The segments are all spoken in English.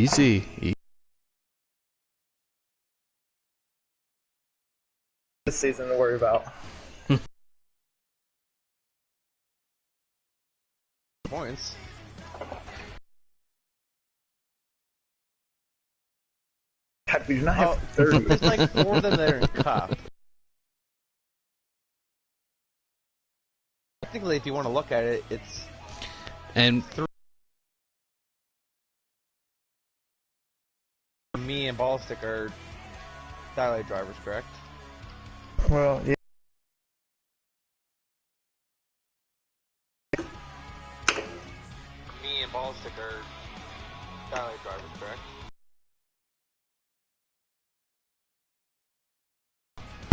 Easy. This season to worry about. Points. God, we do not have 30. It's like 4 of them that are in cup. Technically, if you want to look at it, it's And 3. Me and Ballstick are satellite drivers, correct? Well, yeah. Me and Ballstick are satellite drivers, correct?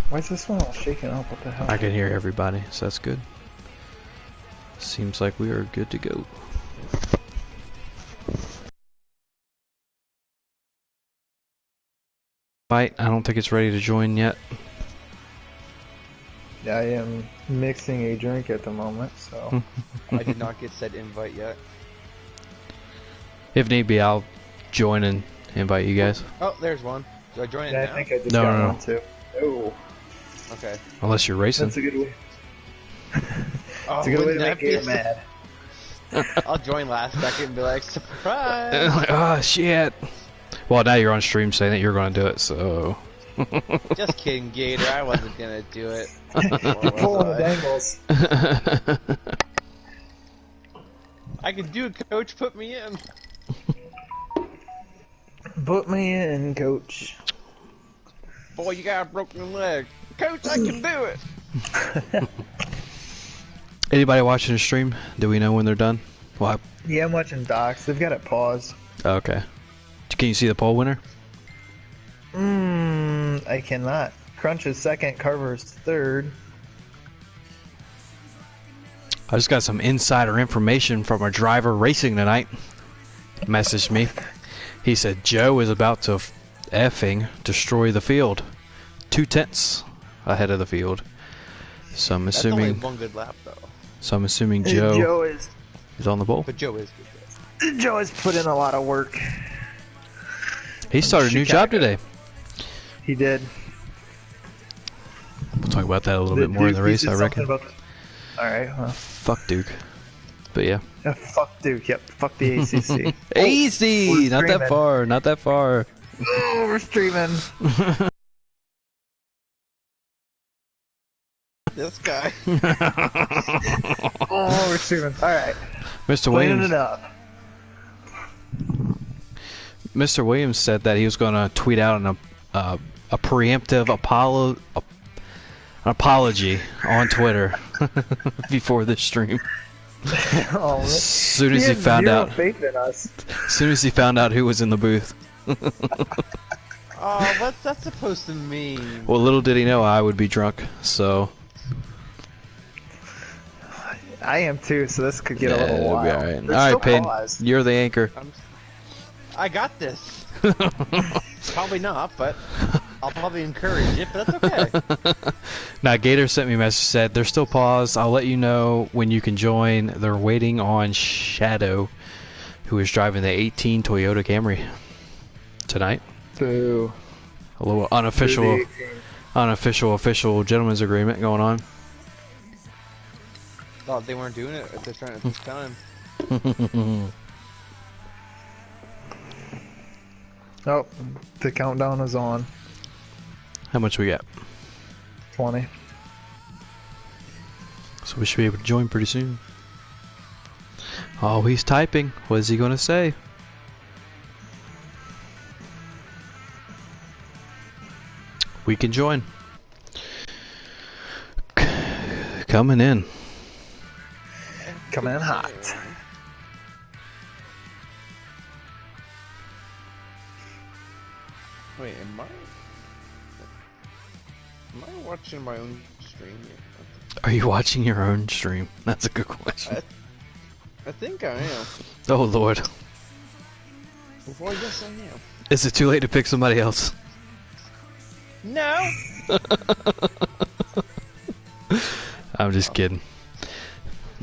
Why is this one all shaking up? What the hell? I can hear everybody, so that's good. Seems like we are good to go. Fight, I don't think it's ready to join yet. Yeah, I am mixing a drink at the moment, so. I did not get said invite yet. If need be, I'll join and invite you guys. Oh, there's one. Do I join it Yeah, now? I think I just No, got no. one too. Oh, Okay. Unless you're racing. that's a good way. Oh, It's a good way wouldn't to that make be Gator mad. I'll join last second and be like, surprise! Like, oh shit. Well, now you're on stream saying that you're going to do it, so. Just kidding, Gator. I wasn't gonna do it. You're pulling the dangles. I can do it, Coach. Put me in. Put me in, coach. Boy, you got a broken leg. Coach, I can do it. Anybody watching the stream? Do we know when they're done? Well, Yeah, I'm watching docs. They've got it paused. okay. Can you see the poll winner? I cannot. Crunch is second, Carver's third. I just got some insider information from a driver racing tonight. Messaged me. He said Joe is about to effing destroy the field. 2/10 ahead of the field. So I'm That's only assuming. one good lap, though. So I'm assuming Joe is is on the pole. But Joe is good. Joe has put in a lot of work. He started a new job today. He did. We'll talk about that a little bit more in the race, I reckon. Alright, well. Fuck Duke. But yeah. Fuck Duke, yep. Fuck the ACC. Easy! We're Not that streaming. far, not that far. Oh, we're streaming. This guy. Oh, we're streaming. Alright. Mr. Cleaning Williams. it up. Mr. Williams said that he was going to tweet out a preemptive apology on Twitter before this stream. Oh, As soon as he found zero out, faith in us. as soon as he found out who was in the booth. Oh, what's that supposed to mean? Well, little did he know I would be drunk. So I am too, so this could get a little it'll be wild. all right. There's All right, still Pin, pause. you're the anchor. I got this. Probably not, but I'll probably encourage it, but that's okay. Now, Gator sent me a message, said they're still paused. I'll let you know when you can join. They're waiting on Shadow, who is driving the 18 Toyota Camry tonight. Boo. A little unofficial official gentleman's agreement going on. Thought they weren't doing it at this time. Oh, the countdown is on. How much we got? 20. So we should be able to join pretty soon. Oh, he's typing. What is he going to say? We can join. Coming in. Coming in hot. Wait, am I watching my own stream yet? Are you watching your own stream? That's a good question. I think I am. Oh, Lord. Well, I guess I am. Is it too late to pick somebody else? No! I'm just kidding.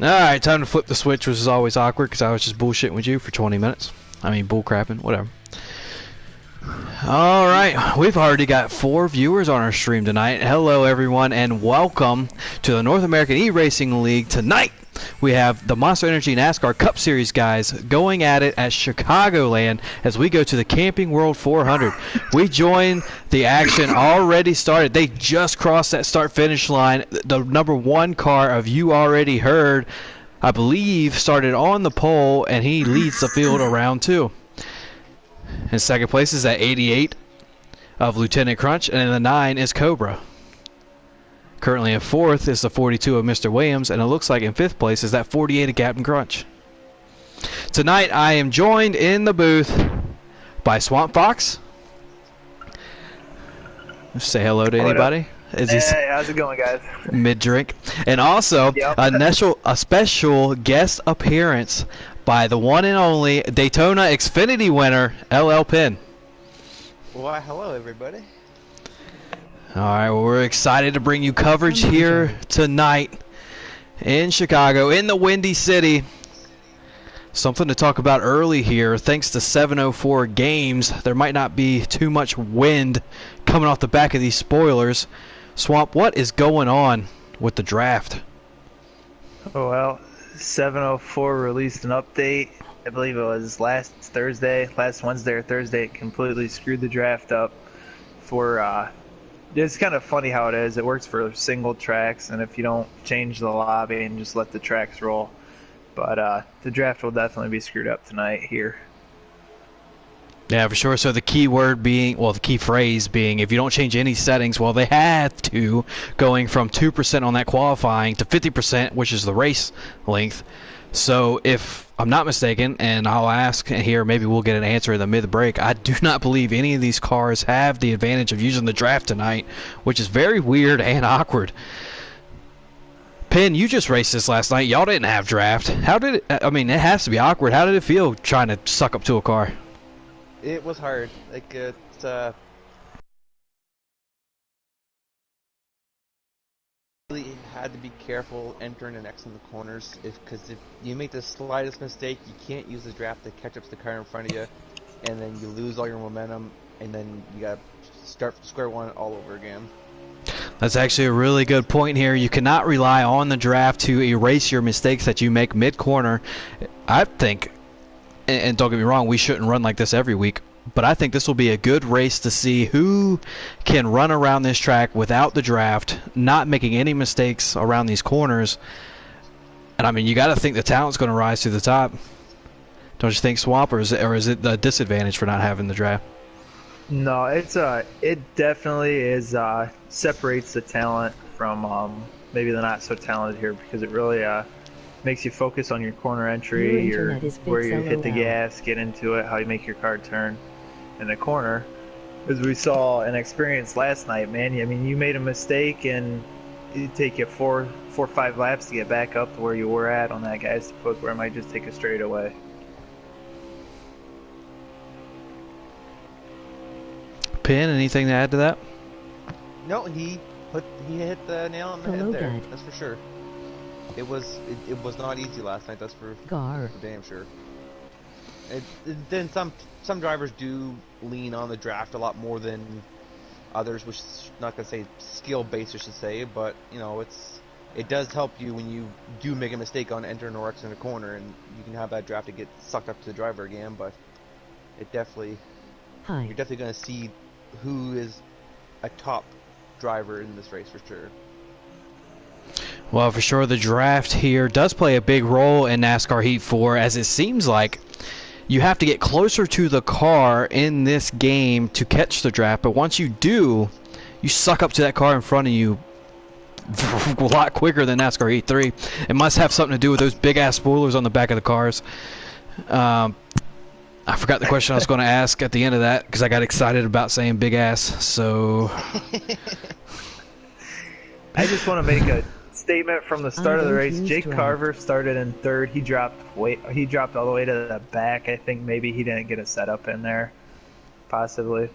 Alright, time to flip the switch, which is always awkward because I was just bullshitting with you for 20 minutes. I mean, bullcrapping, whatever. All right, we've already got 4 viewers on our stream tonight. Hello, everyone, and welcome to the North American eRacing League. Tonight, we have the Monster Energy NASCAR Cup Series guys going at it at Chicagoland as we go to the Camping World 400. We join the action already started. They just crossed that start-finish line. The number 1 car of You Already Heard, I believe, started on the pole, and he leads the field around 2. In second place is at 88 of Lieutenant Crunch, and in the 9 is Cobra. Currently in 4th is the 42 of Mr. Williams, and it looks like in 5th place is that 48 of Captain Crunch. Tonight I am joined in the booth by Swamp Fox. Say hello to anybody. Hey, how's it going, guys? Mid-drink. And also a special guest appearance by the one and only Daytona Xfinity winner, LL Penn. Why, hello, everybody. All right, well, we're excited to bring you coverage here tonight in Chicago, in the Windy City. Something to talk about early here. Thanks to 704 games, there might not be too much wind coming off the back of these spoilers. Swamp, what is going on with the draft? Oh, well, 704 released an update. I believe it was last Wednesday or Thursday. It completely screwed the draft up for it's kind of funny how it is. It works for single tracks, and if you don't change the lobby and just let the tracks roll. But the draft will definitely be screwed up tonight here. Yeah, for sure. So the key word being, well, the key phrase being, if you don't change any settings, well, they had to, going from 2% on that qualifying to 50%, which is the race length. So if I'm not mistaken, and I'll ask here, maybe we'll get an answer in the mid-break, I do not believe any of these cars have the advantage of using the draft tonight, which is very weird and awkward. Penn, you just raced this last night. Y'all didn't have draft. How did it, I mean, it has to be awkward. How did it feel trying to suck up to a car? It was hard. Like, it's, really had to be careful entering and exiting the corners, because if you make the slightest mistake, you can't use the draft to catch up to the car in front of you, and then you lose all your momentum, and then you gotta start from square one all over again. That's actually a really good point here. You cannot rely on the draft to erase your mistakes that you make mid-corner. I think, and don't get me wrong, we shouldn't run like this every week, but I think this will be a good race to see who can run around this track without the draft, not making any mistakes around these corners. And I mean, you got to think the talent's going to rise to the top. Don't you think, Swamp, or is it the disadvantage for not having the draft? No, it definitely is separates the talent from maybe the not so talented here, because it really makes you focus on your corner entry, where you hit the gas, get into it, how you make your car turn in the corner. As we saw and experienced last night, man, I mean, you made a mistake and it'd take you 4 or 5 laps to get back up to where you were at on that guy's hook, where it might just take a straightaway. Penn, anything to add to that? No, he hit the nail on the head there. That's for sure. It was not easy last night. That's for damn sure. Then some drivers do lean on the draft a lot more than others, which is not gonna say skill based, I should say, but you know, it does help you when you do make a mistake on entering or exiting a corner, and you can have that draft to get sucked up to the driver again. But it definitely, you're definitely gonna see who is a top driver in this race for sure. Well, for sure, the draft here does play a big role in NASCAR Heat 4, as it seems like you have to get closer to the car in this game to catch the draft, but once you do, you suck up to that car in front of you a lot quicker than NASCAR Heat 3. It must have something to do with those big-ass spoilers on the back of the cars. I forgot the question I was going to ask at the end of that, because I got excited about saying big ass, so... I just want to make a statement from the start of the race. Jake Carver started in 3rd. He dropped all the way to the back. I think maybe he didn't get a setup in there, possibly.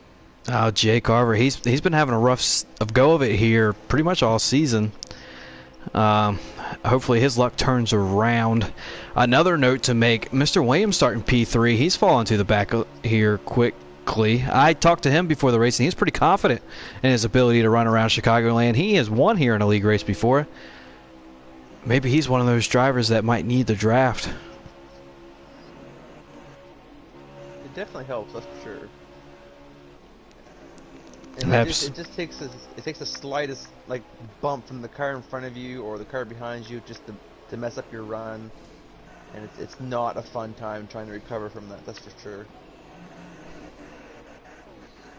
Oh, Jake Carver, he's been having a rough go of it here pretty much all season. Hopefully his luck turns around. Another note to make, Mr. Williams starting P3. He's fallen to the back here quick likely. I talked to him before the race, and he's pretty confident in his ability to run around Chicagoland. He has won here in a league race before. Maybe he's one of those drivers that might need the draft. It definitely helps, that's for sure. And it just takes the slightest like bump from the car in front of you or the car behind you just to mess up your run, and it's not a fun time trying to recover from that. That's for sure.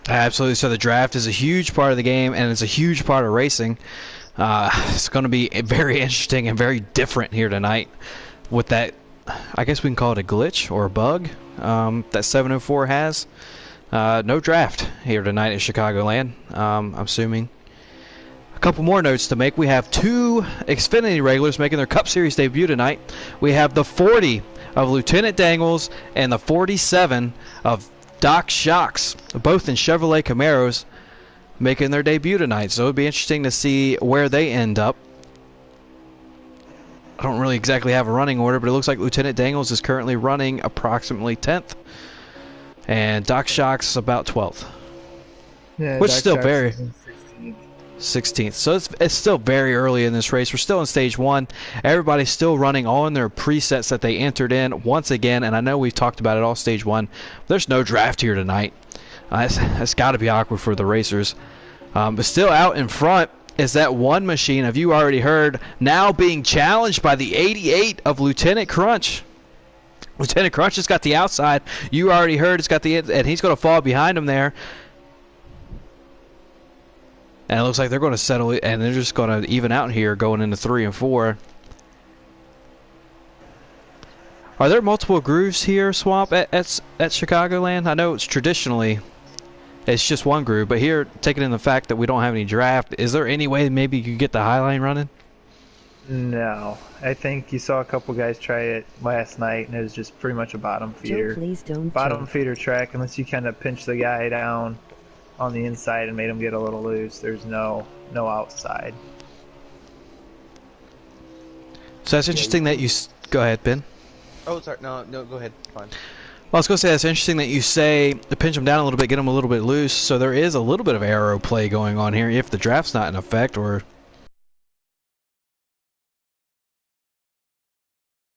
Absolutely. So the draft is a huge part of the game, and it's a huge part of racing. It's going to be very interesting and very different here tonight with that. I guess we can call it a glitch or a bug that 704 has. No draft here tonight at Chicagoland. I'm assuming. A couple more notes to make. We have 2 Xfinity regulars making their Cup Series debut tonight. We have the 40 of Lieutenant Dangles and the 47 of Doc Shocks, both in Chevrolet Camaros, making their debut tonight. So it'll be interesting to see where they end up. I don't really exactly have a running order, but it looks like Lieutenant Dangles is currently running approximately 10th. And Doc Shocks about 12th. Yeah, which Doc is still Shocks very... is in 16th. So it's still very early in this race. We're still in stage 1. Everybody's still running all in their presets that they entered in once again, and I know we've talked about it all stage 1. There's no draft here tonight. That's got to be awkward for the racers. But still out in front is that one machine, have you already heard, now being challenged by the 88 of Lieutenant Crunch. Lieutenant Crunch has got the outside. You already heard it's got the, and he's going to fall behind him there. And it looks like they're going to settle it, and they're just going to even out here going into 3 and 4. Are there multiple grooves here, Swamp, at Chicagoland? I know it's traditionally it's just one groove, but here, taking in the fact that we don't have any draft, is there any way maybe you could get the Highline running? No. I think you saw a couple guys try it last night, and it was just pretty much a bottom feeder. Joe, please don't bottom feeder track, unless you kind of pinch the guy down on the inside and made him get a little loose. There's no outside. So that's interesting that you... Go ahead, Ben. Oh, sorry. No, go ahead. Fine. Well, I was going to say that's interesting that you say to pinch them down a little bit, get them a little bit loose. So there is a little bit of aero play going on here if the draft's not in effect, or...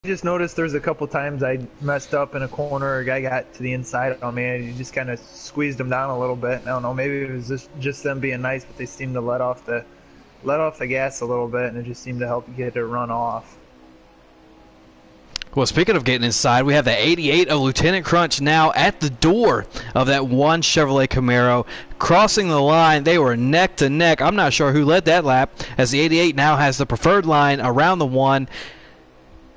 I just noticed there's a couple times I messed up in a corner, a guy got to the inside on me, and he just kind of squeezed him down a little bit. I don't know, maybe it was just them being nice, but they seemed to let off the gas a little bit, and it just seemed to help get it run off. Well, speaking of getting inside, we have the 88 of Lieutenant Crunch now at the door of that one Chevrolet Camaro. Crossing the line, they were neck to neck. I'm not sure who led that lap, as the 88 now has the preferred line around the one.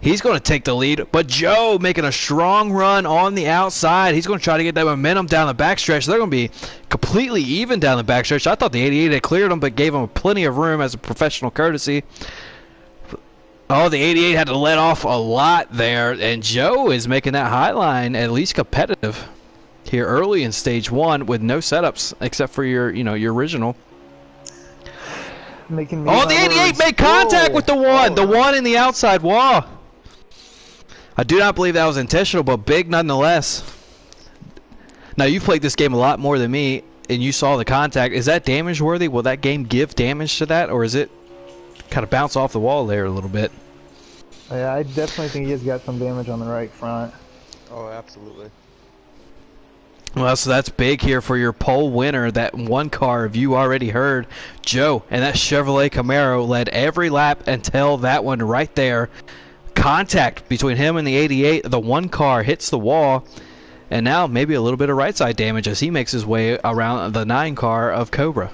He's going to take the lead, but Joe making a strong run on the outside. He's going to try to get that momentum down the backstretch. They're going to be completely even down the backstretch. I thought the 88 had cleared him, but gave him plenty of room as a professional courtesy. Oh, the 88 had to let off a lot there, and Joe is making that high line at least competitive here early in stage 1 with no setups except for your original. Making me oh, the 88 made contact with the one. The one in the outside wall. I do not believe that was intentional, but big nonetheless. Now, you've played this game a lot more than me, and you saw the contact. Is that damage worthy? Will that game give damage to that, or is it kind of bounce off the wall there a little bit? Yeah, I definitely think he has got some damage on the right front. Oh, absolutely. Well, so that's big here for your pole winner. That one car, if you already heard, Joe, and that Chevrolet Camaro led every lap until that one right there. Contact between him and the 88. The one car hits the wall, and now maybe a little bit of right side damage as he makes his way around the 9 car of Cobra.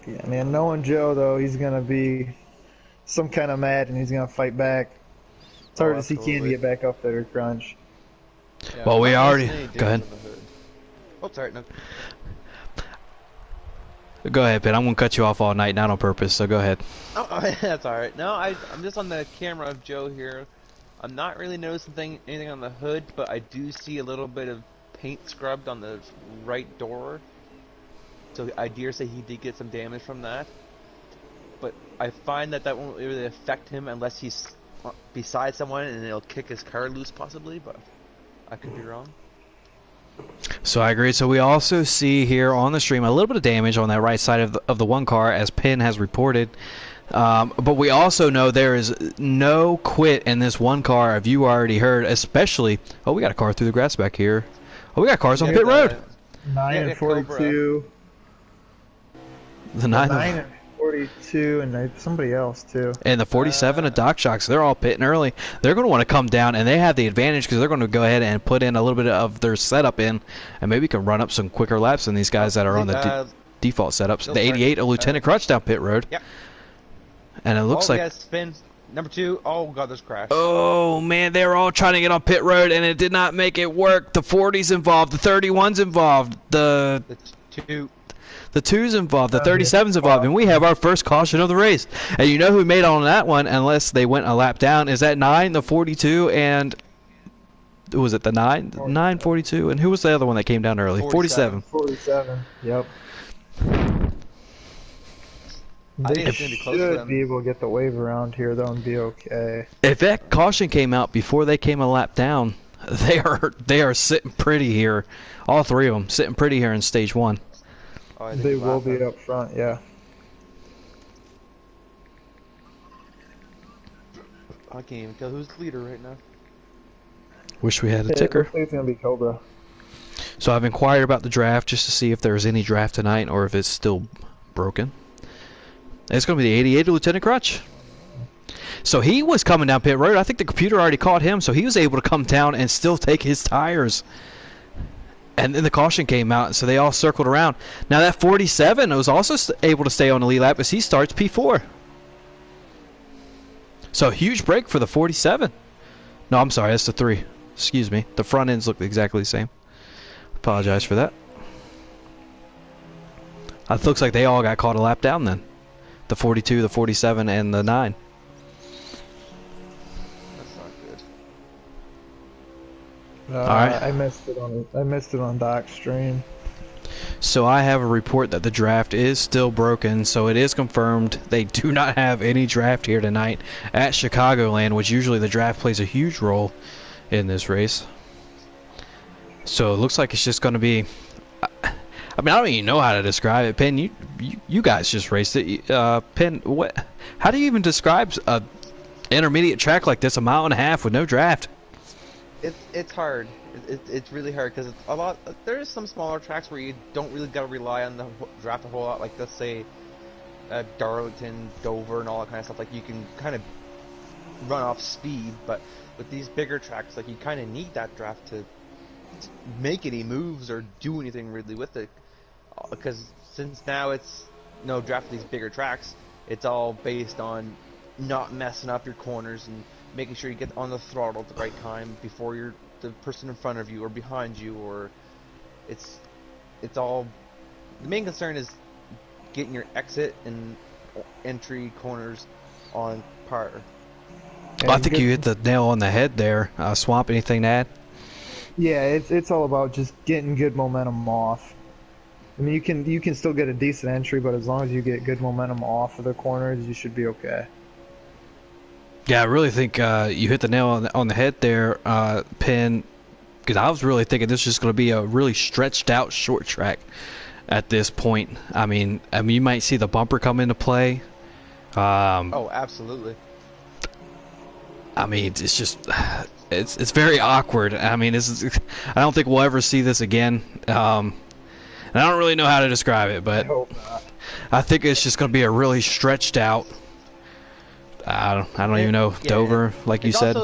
Yeah, man, knowing Joe, though, he's going to be some kind of mad, and he's going to fight back. It's hard to see Candy get back up there, Crunch. Yeah, well, we already... Go ahead. Oh, sorry. No. Go ahead, Ben. I'm going to cut you off all night, not on purpose, so go ahead. Oh, that's alright. No, I'm just on the camera of Joe here. I'm not really noticing anything on the hood, but I do see a little bit of paint scrubbed on the right door. So I dare say he did get some damage from that. But I find that won't really affect him unless he's beside someone and it'll kick his car loose possibly, but I could be wrong. So I agree. So we also see here on the stream a little bit of damage on that right side of the one car, as Penn has reported. But we also know there is no quit in this one car. If you already heard, especially, oh, we got a car through the grass back here. Oh, we got cars on pit road. 9 and 42. The 9 and 42, and somebody else too. And the 47 of Doc Shocks, they're all pitting early. They're going to want to come down, and they have the advantage because they're going to go ahead and put in a little bit of their setup in, and maybe can run up some quicker laps than these guys that are on the default setups. The 88 of Lieutenant Crutch down pit road. Yep. And it looks like... Yes, spin. Number 2. Oh, God, there's crash. Oh, man, they were all trying to get on pit road, and it did not make it work. The 40's involved. The 31's involved. The 2's involved. The 37's involved. And we have our first caution of the race. And you know who made on that one, unless they went a lap down, is that 9, the 42, and... Was it the 9? 9, 42, and who was the other one that came down early? 47. 47, yep. They should be able to get the wave around here, though, and be okay. If that caution came out before they came a lap down, they are sitting pretty here. All three of them sitting pretty here in stage 1. Oh, they will be up front, yeah. I can't even tell who's the leader right now. Wish we had a ticker. It's gonna be Cobra. So I've inquired about the draft just to see if there's any draft tonight or if it's still broken. It's going to be the 88 Lieutenant Crutch. So he was coming down pit road. I think the computer already caught him, so he was able to come down and still take his tires. And then the caution came out, so they all circled around. Now that 47 was also able to stay on the lead lap as he starts P4. So huge break for the 47. No, I'm sorry, that's the 3. Excuse me. The front ends look exactly the same. Apologize for that. It looks like they all got caught a lap down then. The 42, the 47, and the 9. That's not good. All right. I missed it on Doc's stream. So I have a report that the draft is still broken, so it is confirmed they do not have any draft here tonight at Chicagoland, which usually the draft plays a huge role in this race. So it looks like it's just going to be... I mean, I don't even know how to describe it. Penn, you guys just raced it. Penn, what? How do you even describe a intermediate track like this, a mile and a half with no draft? It's hard. It's really hard because it's a lot. There's some smaller tracks where you don't really gotta rely on the draft a whole lot. Like let's say Darlington, Dover, and all that kind of stuff. Like you can kind of run off speed, but with these bigger tracks, like you kind of need that draft to make any moves or do anything really with it. Because since now it's no draft for these bigger tracks, it's all based on not messing up your corners and making sure you get on the throttle at the right time before you're the person in front of you or behind you, or it's all. The main concern is getting your exit and entry corners on par. Well, I think you hit the nail on the head there. Swamp, anything to add? Yeah, it's all about just getting good momentum off. I mean, you can still get a decent entry, but as long as you get good momentum off of the corners, you should be okay. Yeah, I really think you hit the nail on the head there, Penn, because I was really thinking this is going to be a really stretched out short track at this point. I mean, you might see the bumper come into play. Oh, absolutely. I mean, it's just it's very awkward. I mean, I don't think we'll ever see this again. And I don't really know how to describe it, but I think it's just going to be a really stretched out. I don't even know. Yeah, Dover, like you said.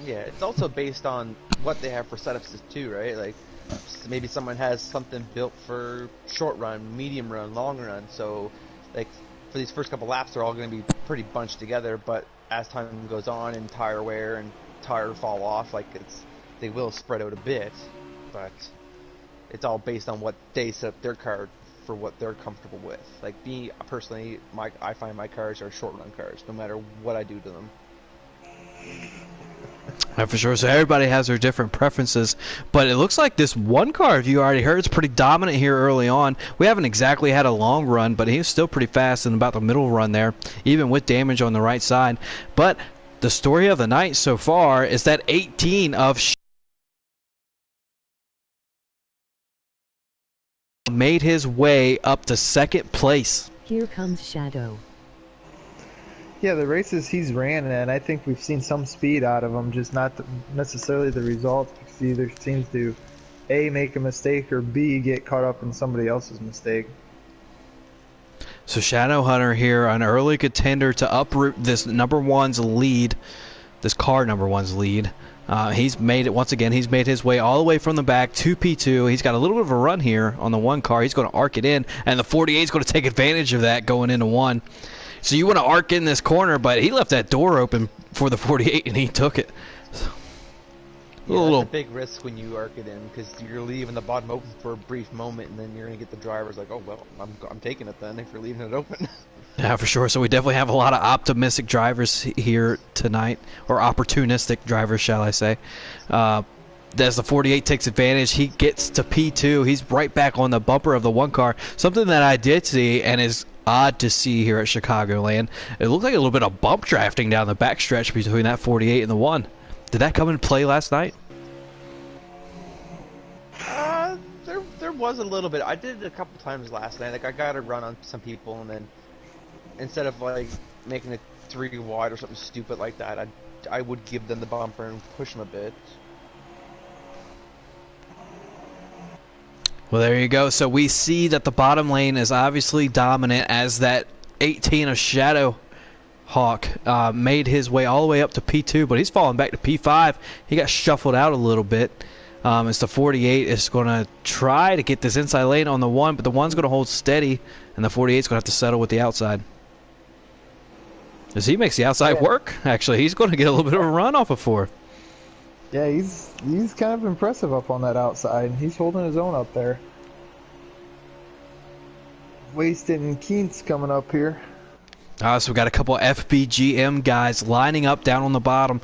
It's also based on what they have for setups too, right? Like maybe someone has something built for short run, medium run, long run. So like for these first couple laps, they're all going to be pretty bunched together. But as time goes on and tire wear and tire fall off, like they will spread out a bit. But it's all based on what they set up their car for what they're comfortable with. Like me personally, I find my cars are short run cars, no matter what I do to them. Yeah, for sure. So everybody has their different preferences, but it looks like this one car, if you already heard, is pretty dominant here early on. We haven't exactly had a long run, but he's still pretty fast in about the middle run there, even with damage on the right side. But the story of the night so far is that 18 of made his way up to second place. Here comes Shadow. Yeah, the races he's ran in, I think we've seen some speed out of him, just not necessarily the results, because he either seems to A, make a mistake, or B, get caught up in somebody else's mistake. So Shadow Hunter here, an early contender to uproot this number one's lead, this car number one's lead. He's made it once again. He's made his way all the way from the back to P2. He's got a little bit of a run here on the one car. He's going to arc it in, and the 48 is going to take advantage of that going into one. So you want to arc in this corner, but he left that door open for the 48, and he took it. Yeah, that's a big risk when you arc it in, because you're leaving the bottom open for a brief moment, and then you're going to get the drivers like, oh, well, I'm taking it then if you're leaving it open. Yeah, for sure. So we definitely have a lot of optimistic drivers here tonight, or opportunistic drivers, shall I say. As the 48 takes advantage, he gets to P2. He's right back on the bumper of the one car. Something that I did see and is odd to see here at Chicagoland. It looked like a little bit of bump drafting down the backstretch between that 48 and the one. Did that come into play last night? There was a little bit. I did it a couple times last night. Like, I got to run on some people, and then instead of like making it 3 wide or something stupid like that, I would give them the bumper and push them a bit. Well, there you go. So we see that the bottom lane is obviously dominant, as that 18 of Shadow Hawk made his way all the way up to P2, but he's falling back to P5. He got shuffled out a little bit. As the 48 is going to try to get this inside lane on the one, but the one's going to hold steady, and the 48 is going to have to settle with the outside. As he makes the outside work, actually, he's going to get a little bit of a run off of 4. Yeah, he's kind of impressive up on that outside. He's holding his own up there. Wasted and Keens coming up here. So we got a couple of FBGM guys lining up down on the bottom.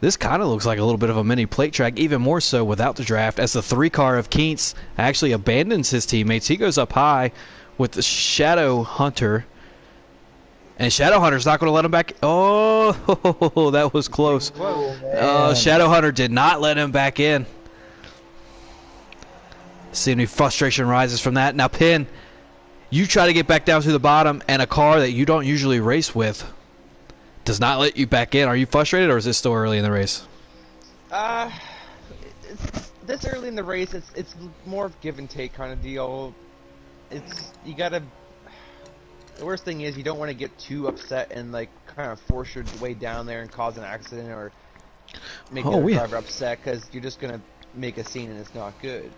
This kind of looks like a little bit of a mini plate track, even more so without the draft, as the 3 car of Keents actually abandons his teammates. He goes up high with the Shadow Hunter. And Shadow Hunter's not going to let him back. Oh, that was close. Shadow Hunter did not let him back in. See any frustration rises from that. Now, Pin, you try to get back down to the bottom, and a car that you don't usually race with does not let you back in. Are you frustrated, or is it still early in the race? It's this early in the race. It's more of give and take kind of deal. You gotta. The worst thing is you don't want to get too upset and like kind of force your way down there and cause an accident or make the driver upset, because you're just gonna make a scene and it's not good.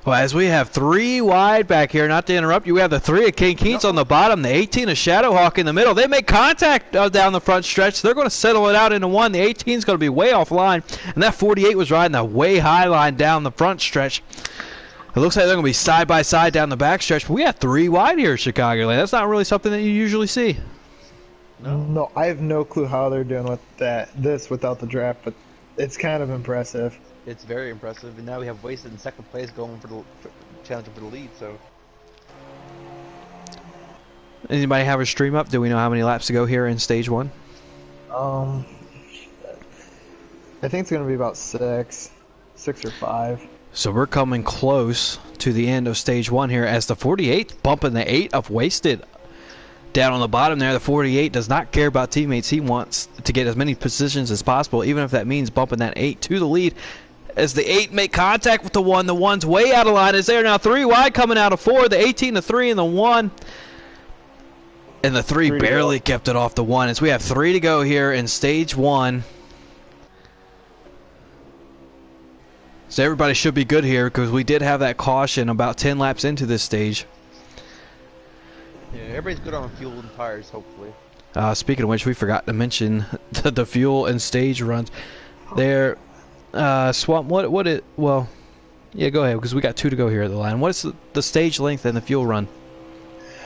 Well, as we have 3 wide back here, not to interrupt you, we have the 3 of King Keats on the bottom, the 18 of Shadowhawk in the middle. They make contact down the front stretch. They're going to settle it out into 1. The 18 is going to be way offline, and that 48 was riding the way high line down the front stretch. It looks like they're going to be side by side down the back stretch, but we have 3 wide here at Chicagoland. That's not really something that you usually see. No, I have no clue how they're doing with this without the draft, but it's kind of impressive. It's very impressive, and now we have Wasted in second place going for the challenge for the lead. So, anybody have a stream up? Do we know how many laps to go here in stage 1? I think it's going to be about 6 or 5. So we're coming close to the end of stage 1 here, as the 48 bumping the 8 of Wasted down on the bottom there. The 48 does not care about teammates. He wants to get as many positions as possible, even if that means bumping that 8 to the lead. As the 8 make contact with the 1, the 1's way out of line. Is there now 3 wide coming out of 4, the 18 to 3 and the 1. And the 3 barely kept it off the 1, as we have 3 to go here in stage 1. So everybody should be good here, because we did have that caution about 10 laps into this stage. Yeah, everybody's good on fuel and tires, hopefully. Speaking of which, we forgot to mention the fuel and stage runs. There, Swamp, well, yeah, go ahead, because we got 2 to go here at the line. What's the stage length and the fuel run?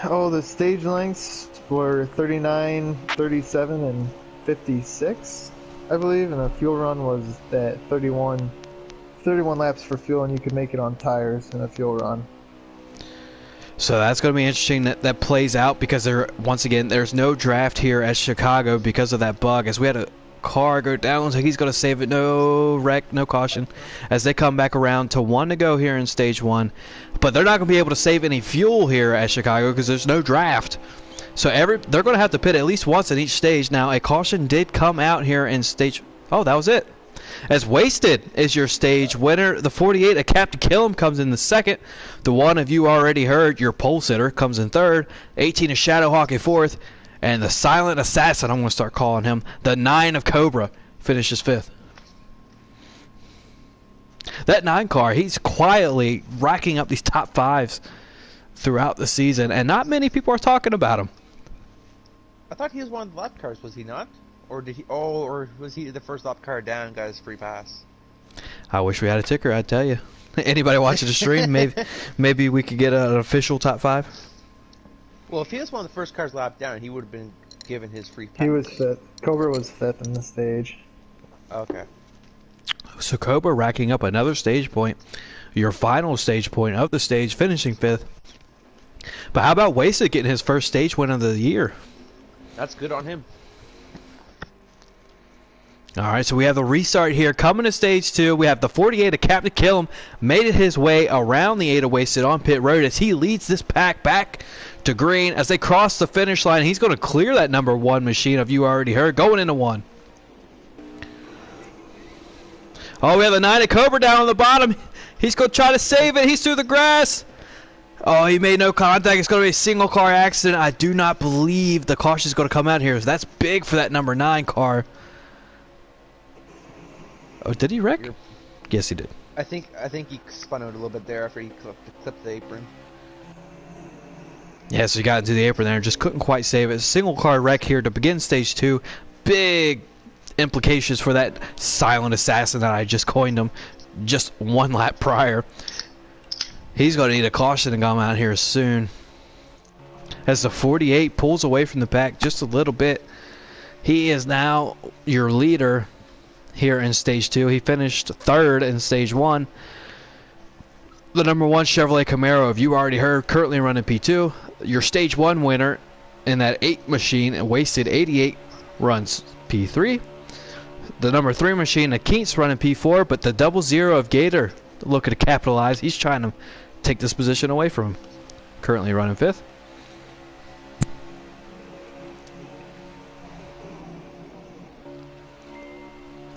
Oh, the stage lengths were 39, 37, and 56, I believe, and the fuel run was at 31 laps for fuel, and you could make it on tires in a fuel run. So that's going to be interesting that plays out, because once again, there's no draft here at Chicago because of that bug, as we had car go down. Looks like he's going to save it. No wreck, no caution. As they come back around to 1 to go here in stage 1. But they're not going to be able to save any fuel here at Chicago because there's no draft. So they're going to have to pit at least once in each stage. Now, a caution did come out here in stage... Oh, that was it. As Wasted is your stage winner. The 48 of Captain Killam comes in the second. The one of you already heard, your pole sitter, comes in third. 18 of Shadowhawk in fourth. And the Silent Assassin, I'm going to start calling him, the 9 of Cobra, finishes fifth. That 9 car, he's quietly racking up these top 5s throughout the season, and not many people are talking about him. I thought he was one of the lap cars, was he not? Or did he? Oh, or was he the first lap car down and got his free pass? I wish we had a ticker, I'd tell you. Anybody watching the stream, maybe we could get an official top 5? Well, if he was one of the first cars lap down, he would have been given his free pass. He was 5th. Cobra was 5th in the stage. Okay. So Cobra racking up another stage point. Your final stage point of the stage, finishing 5th. But how about Wasted getting his first stage win of the year? That's good on him. Alright, so we have the restart here. Coming to stage 2, we have the 48 of Captain Killam. Made it his way around the 8 of Wasted on pit road as he leads this pack back to green. As they cross the finish line, he's going to clear that number 1 machine of you already heard, going into 1. Oh, we have the 9 of Cobra down on the bottom. He's going to try to save it. He's through the grass. Oh, he made no contact. It's going to be a single car accident. I do not believe the caution is going to come out here. That's big for that number 9 car. Oh, did he wreck? Yes, he did. I think he spun out a little bit there after he clipped the apron. Yeah, so he got into the apron there and just couldn't quite save it. Single car wreck here to begin stage 2. Big implications for that Silent Assassin that I just coined him just 1 lap prior. He's going to need a caution to come out here soon. As the 48 pulls away from the pack just a little bit, he is now your leader here in stage 2. He finished 3rd in stage 1. The number 1 Chevrolet Camaro, if you already heard, currently running P2. Your stage 1 winner in that 8 machine and Wasted 88 runs P3. The number 3 machine, Keats, running P4, but the 00 of Gator looking to capitalize. He's trying to take this position away from him. Currently running 5th.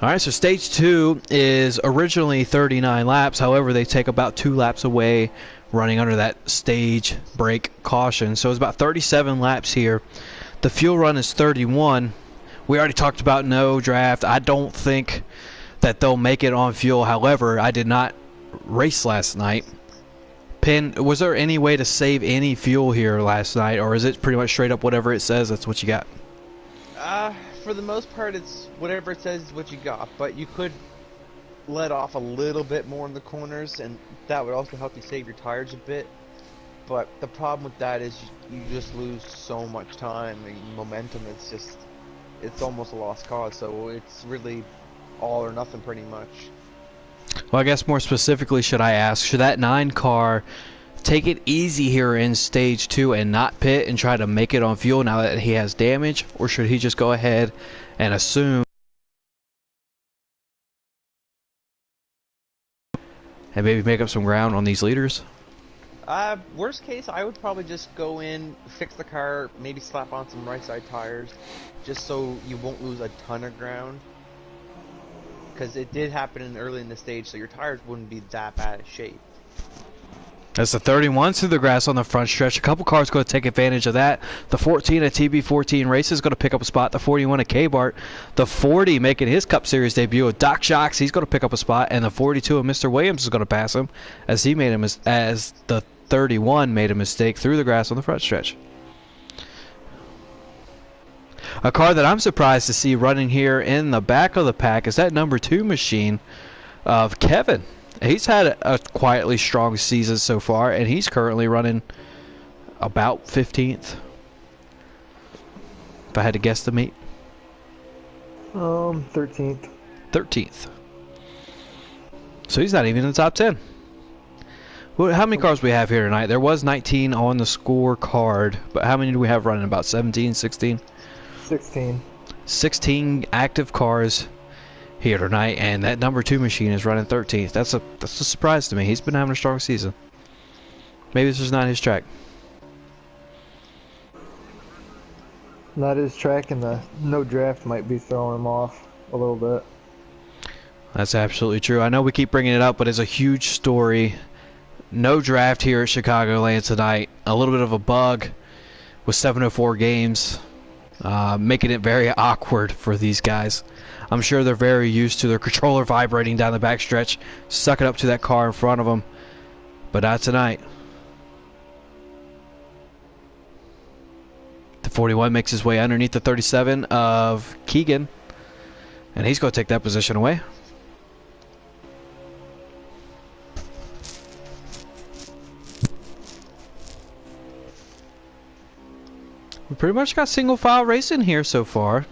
Alright, so stage 2 is originally 39 laps. However, they take about 2 laps away running under that stage break caution. So it's about 37 laps here. The fuel run is 31. We already talked about no draft. I don't think that they'll make it on fuel. However, I did not race last night. Pin, was there any way to save any fuel here last night, or is it pretty much straight up whatever it says, that's what you got? For the most part, it's whatever it says is what you got, but you could let off a little bit more in the corners, and that would also help you save your tires a bit. But the problem with that is you just lose so much time and momentum. It's almost a lost cause. So it's really all or nothing pretty much. Well, I guess more specifically, should I ask, should that 9 car take it easy here in stage 2 and not pit and try to make it on fuel now that he has damage, or should he just go ahead and assume and maybe make up some ground on these leaders? Worst case, I would probably just go in, fix the car, maybe slap on some right side tires, just so you won't lose a ton of ground. Because it did happen early in the stage, so your tires wouldn't be that bad of shape. As the 31's through the grass on the front stretch, a couple cars going to take advantage of that. The 14 at TB14 Race is going to pick up a spot. The 41 at K-Bart. The 40 making his Cup Series debut of Doc Shocks. He's going to pick up a spot. And the 42 of Mr. Williams is going to pass him as he made him as the 31 made a mistake through the grass on the front stretch. A car that I'm surprised to see running here in the back of the pack is that number 2 machine of Kevin. He's had a quietly strong season so far, and he's currently running about 15th. If I had to guesstimate. 13th. 13th. So he's not even in the top 10. Well, how many cars do we have here tonight? There was 19 on the score card, but how many do we have running? About 17, 16? 16. 16 active cars here tonight, and that number 2 machine is running 13th. That's a surprise to me. He's been having a strong season. Maybe this is not his track. Not his track, and the no draft might be throwing him off a little bit. That's absolutely true. I know we keep bringing it up, but it's a huge story. No draft here at Chicagoland tonight. A little bit of a bug with 7:04 games, making it very awkward for these guys. I'm sure they're very used to their controller vibrating down the backstretch, sucking up to that car in front of them, but not tonight. The 41 makes his way underneath the 37 of Keegan, and he's going to take that position away. We pretty much got single file racing here so far.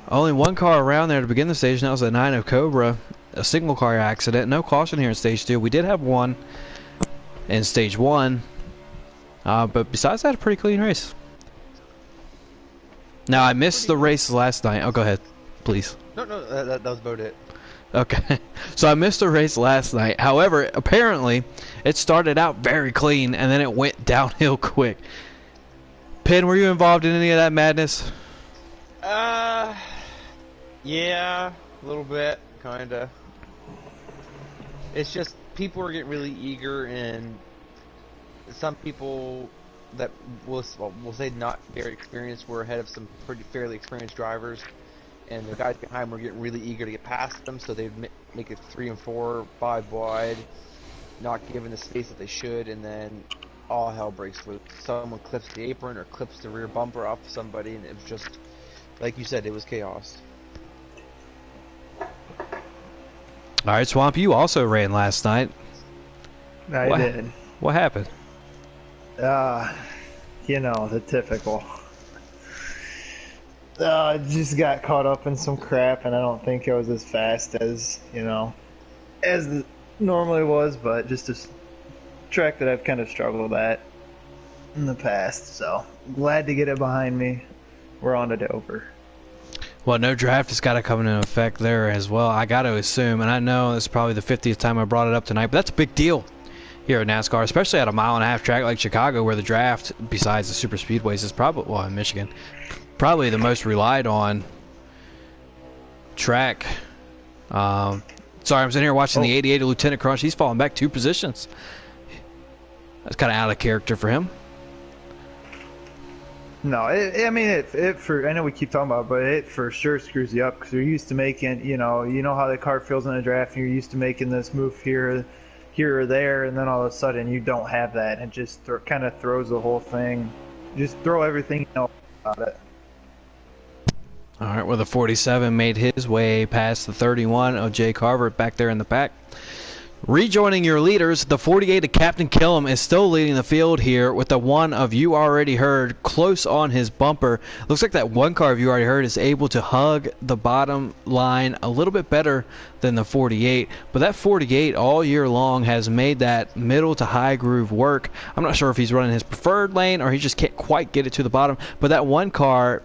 Only one car around there to begin the stage, and that was a 9 of Cobra. A single car accident. No caution here in stage 2. We did have one in stage 1. But besides that, a pretty clean race. Now, I missed the race last night. Oh, go ahead, please. No, that was about it. Okay. So I missed the race last night. However, apparently, it started out very clean, and then it went downhill quick. Penn, were you involved in any of that madness? Yeah, a little bit, kinda. It's just people are getting really eager, and some people that we'll say not very experienced were ahead of some pretty fairly experienced drivers, and the guys behind were getting really eager to get past them, so they'd make it 3 and 4, 5 wide, not given the space that they should, and then all hell breaks loose. Someone clips the apron or clips the rear bumper off somebody, and it was just, like you said, it was chaos. All right, Swamp, you also ran last night. I did. What happened? You know, the typical. I just got caught up in some crap, and I don't think I was as fast as, as it normally was, but just a track that I've kind of struggled at in the past, so glad to get it behind me. We're on to Dover. Well, no draft has got to come into effect there as well, I got to assume, and I know it's probably the 50th time I brought it up tonight, but that's a big deal here at NASCAR, especially at a mile-and-a-half track like Chicago, where the draft, besides the super speedways, is probably, well, in Michigan, probably the most relied on track. Sorry, I'm sitting here watching the 88 of Lieutenant Crunch. He's falling back 2 positions. That's kind of out of character for him. No, I mean, I know we keep talking about it, but it for sure screws you up, because you're used to making, you know how the car feels in a draft, and you're used to making this move here or there, and then all of a sudden you don't have that, and it just kind of throws the whole thing. Just throw everything you know about it. All right, well, the 47 made his way past the 31 of Jay Carver back there in the pack. Rejoining your leaders, the 48 of Captain Killam is still leading the field here with the 1 of You Already Heard close on his bumper. Looks like that 1 car of You Already Heard is able to hug the bottom line a little bit better than the 48. But that 48 all year long has made that middle to high groove work. I'm not sure if he's running his preferred lane or he just can't quite get it to the bottom. But that 1 car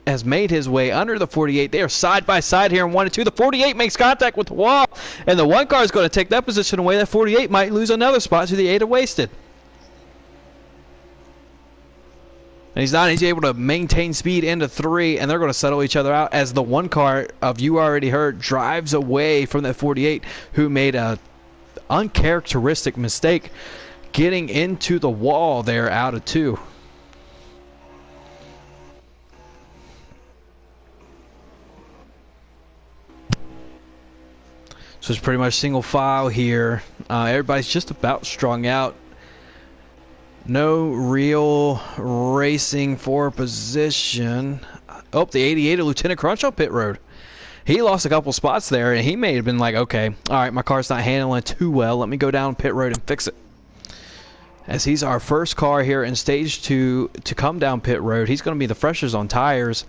has made his way under the 48. They are side by side here in 1 and 2. The 48 makes contact with the wall, and the 1 car is going to take that position away. That 48 might lose another spot to the 8 of Wasted. And he's able to maintain speed into 3, and they're going to settle each other out as the 1 car of You Already Heard drives away from that 48, who made a uncharacteristic mistake getting into the wall there out of 2. So it's pretty much single file here. Everybody's just about strung out. No real racing for position. Oh, the 88 of Lieutenant Crunch on pit road. He lost a couple spots there, and he may have been like, okay, all right, my car's not handling too well. Let me go down pit road and fix it. As he's our first car here in stage 2 to come down pit road. He's going to be the freshest on tires.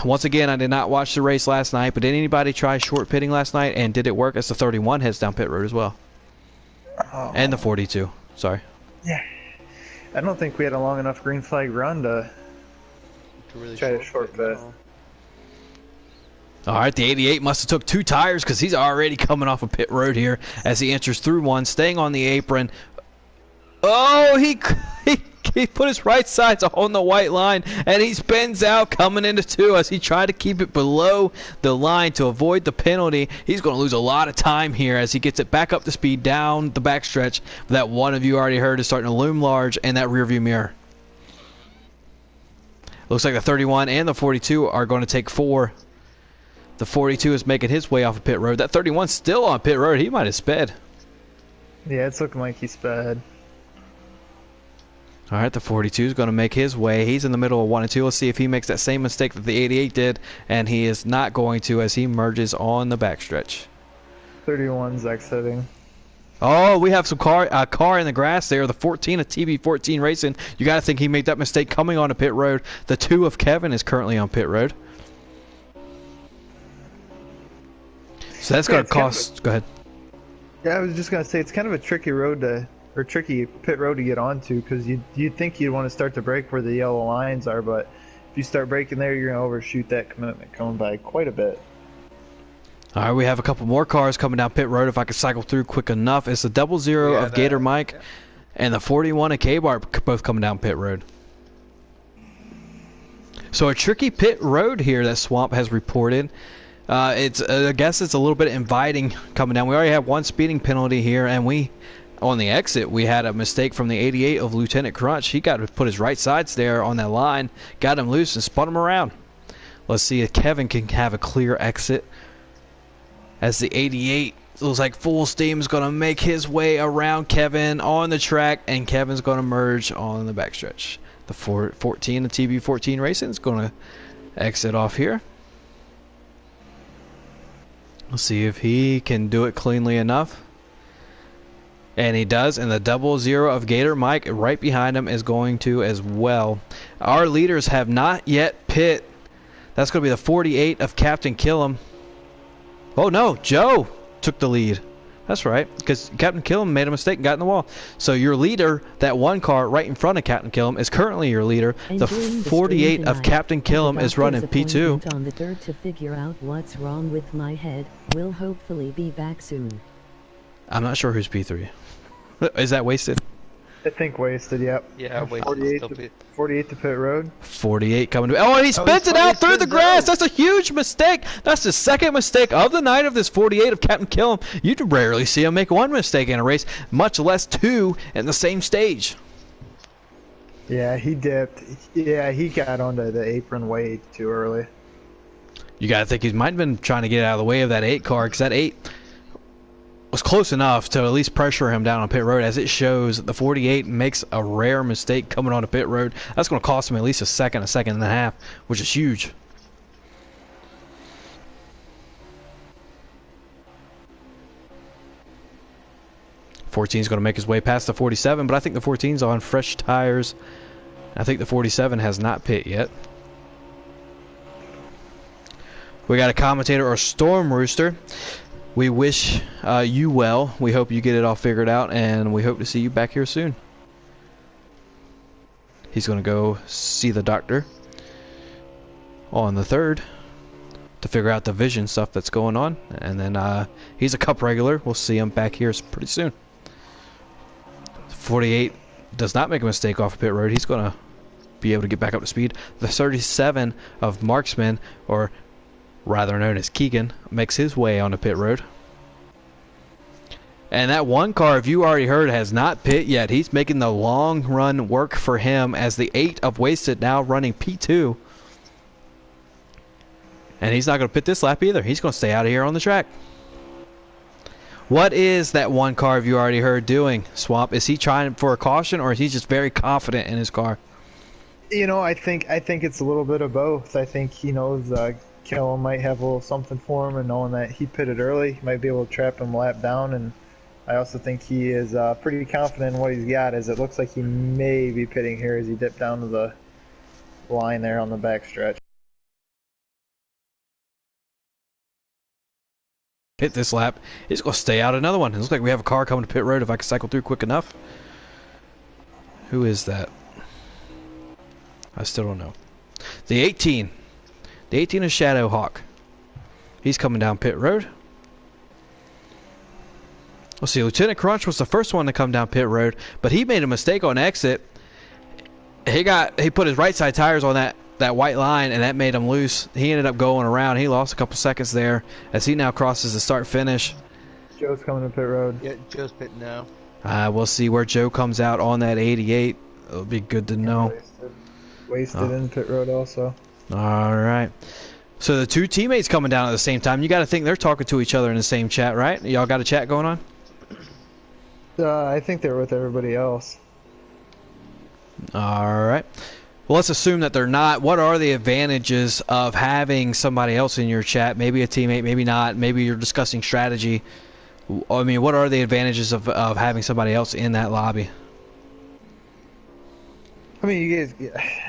Once again, I did not watch the race last night, but did anybody try short pitting last night, and did it work as the 31 heads down pit road as well? Oh. And the 42, sorry. Yeah. I don't think we had a long enough green flag run to really Try to short pit pit. now. All right, the 88 must have took 2 tires because he's already coming off a pit road here as he enters through one, staying on the apron. Oh, he put his right sides on the white line, and he spins out coming into 2 as he tried to keep it below the line to avoid the penalty. He's going to lose a lot of time here as he gets it back up to speed down the backstretch. That one of you already heard is starting to loom large in that rearview mirror. Looks like the 31 and the 42 are going to take 4. The 42 is making his way off of pit road. That 31's still on pit road. He might have sped. Yeah, it's looking like he sped. All right, the 42 is going to make his way. He's in the middle of 1 and 2. Let's see if he makes that same mistake that the 88 did, and he is not going to as he merges on the backstretch. 31's exiting. Oh, we have some car in the grass there. The 14 of TB14 Racing. You got to think he made that mistake coming on to pit road. The 2 of Kevin is currently on pit road. So that's going to cost. Go ahead. Yeah, I was just gonna say it's kind of a tricky tricky pit road to get onto because you'd think you'd want to start to brake where the yellow lines are, but if you start braking there, you're gonna overshoot that commitment coming by quite a bit. All right, we have a couple more cars coming down pit road. If I could cycle through quick enough, it's the 00 of Gator Mike and the 41 of K-Bar both coming down pit road. So a tricky pit road here that Swamp has reported. I guess it's a little bit inviting coming down. We already have 1 speeding penalty here, and on the exit we had a mistake from the 88 of Lieutenant Crunch. He got to put his right sides there on that line, got him loose and spun him around. Let's see if Kevin can have a clear exit as the 88 looks like full steam is going to make his way around Kevin on the track, and Kevin's going to merge on the backstretch. The 14 of TB14 Racing is going to exit off here. We'll see if he can do it cleanly enough. And he does, and the 00 of Gator Mike right behind him is going to as well. Our leaders have not yet pit. That's going to be the 48 of Captain Killam. Oh no, Joe took the lead. That's right, because Captain Killam made a mistake and got in the wall. So your leader, that 1 car right in front of Captain Killam, is currently your leader. The 48 of Captain Killam is running P2. On the dirt to figure out what's wrong with my head. Will hopefully be back soon. I'm not sure who's P3. Is that Wasted? I think Wasted, yep. Yeah, Wasted still pit. 48 to pit road. 48 coming to... Oh, and he spins it out through the grass! That's a huge mistake! That's the second mistake of the night of this 48 of Captain Killam. You rarely see him make 1 mistake in a race, much less 2 in the same stage. Yeah, he dipped. Yeah, he got onto the apron way too early. You gotta think he might have been trying to get out of the way of that 8 car, because that 8 was close enough to at least pressure him down on pit road. As it shows, the 48 makes a rare mistake coming on a pit road. That's going to cost him at least a second and a half, which is huge. '14 is going to make his way past the 47, but I think the 14's on fresh tires. I think the 47 has not pit yet. We got a commentator or Storm Rooster. We wish you well. We hope you get it all figured out, and we hope to see you back here soon. He's going to go see the doctor on the 3rd to figure out the vision stuff that's going on, and then he's a cup regular. We'll see him back here pretty soon. 48 does not make a mistake off of pit road. He's going to be able to get back up to speed. The 37 of Marksman, or rather known as Keegan, makes his way on the pit road. And that 1 car, if you already heard, has not pit yet. He's making the long run work for him as the 8 of Wasted now running P2. And he's not going to pit this lap either. He's going to stay out of here on the track. What is that 1 car, if you already heard, doing, Swamp? Is he trying for a caution, or is he just very confident in his car? You know, I think it's a little bit of both. I think he knows Killam might have a little something for him, and knowing that he pitted early, he might be able to trap him lap down. And I also think he is pretty confident in what he's got, as it looks like he may be pitting here as he dipped down to the line there on the backstretch. Pit this lap. He's going to stay out another one. It looks like we have a car coming to pit road if I can cycle through quick enough. Who is that? I still don't know. The 18. The 18 is Shadowhawk. He's coming down pit road. Let's see, Lieutenant Crunch was the first one to come down pit road, but he made a mistake on exit. He put his right side tires on that white line, and that made him loose. He ended up going around. He lost a couple seconds there as he now crosses the start finish. Joe's coming to pit road. Yeah, Joe's pitting now. We'll see where Joe comes out on that 88. It'll be good to know. Wasted in pit road also. All right. So the two teammates coming down at the same time. You got to think they're talking to each other in the same chat, right? Y'all got a chat going on? I think they're with everybody else. All right. Well, let's assume that they're not. What are the advantages of having somebody else in your chat? Maybe a teammate, maybe not. Maybe you're discussing strategy. I mean, what are the advantages of having somebody else in that lobby? I mean, you guys,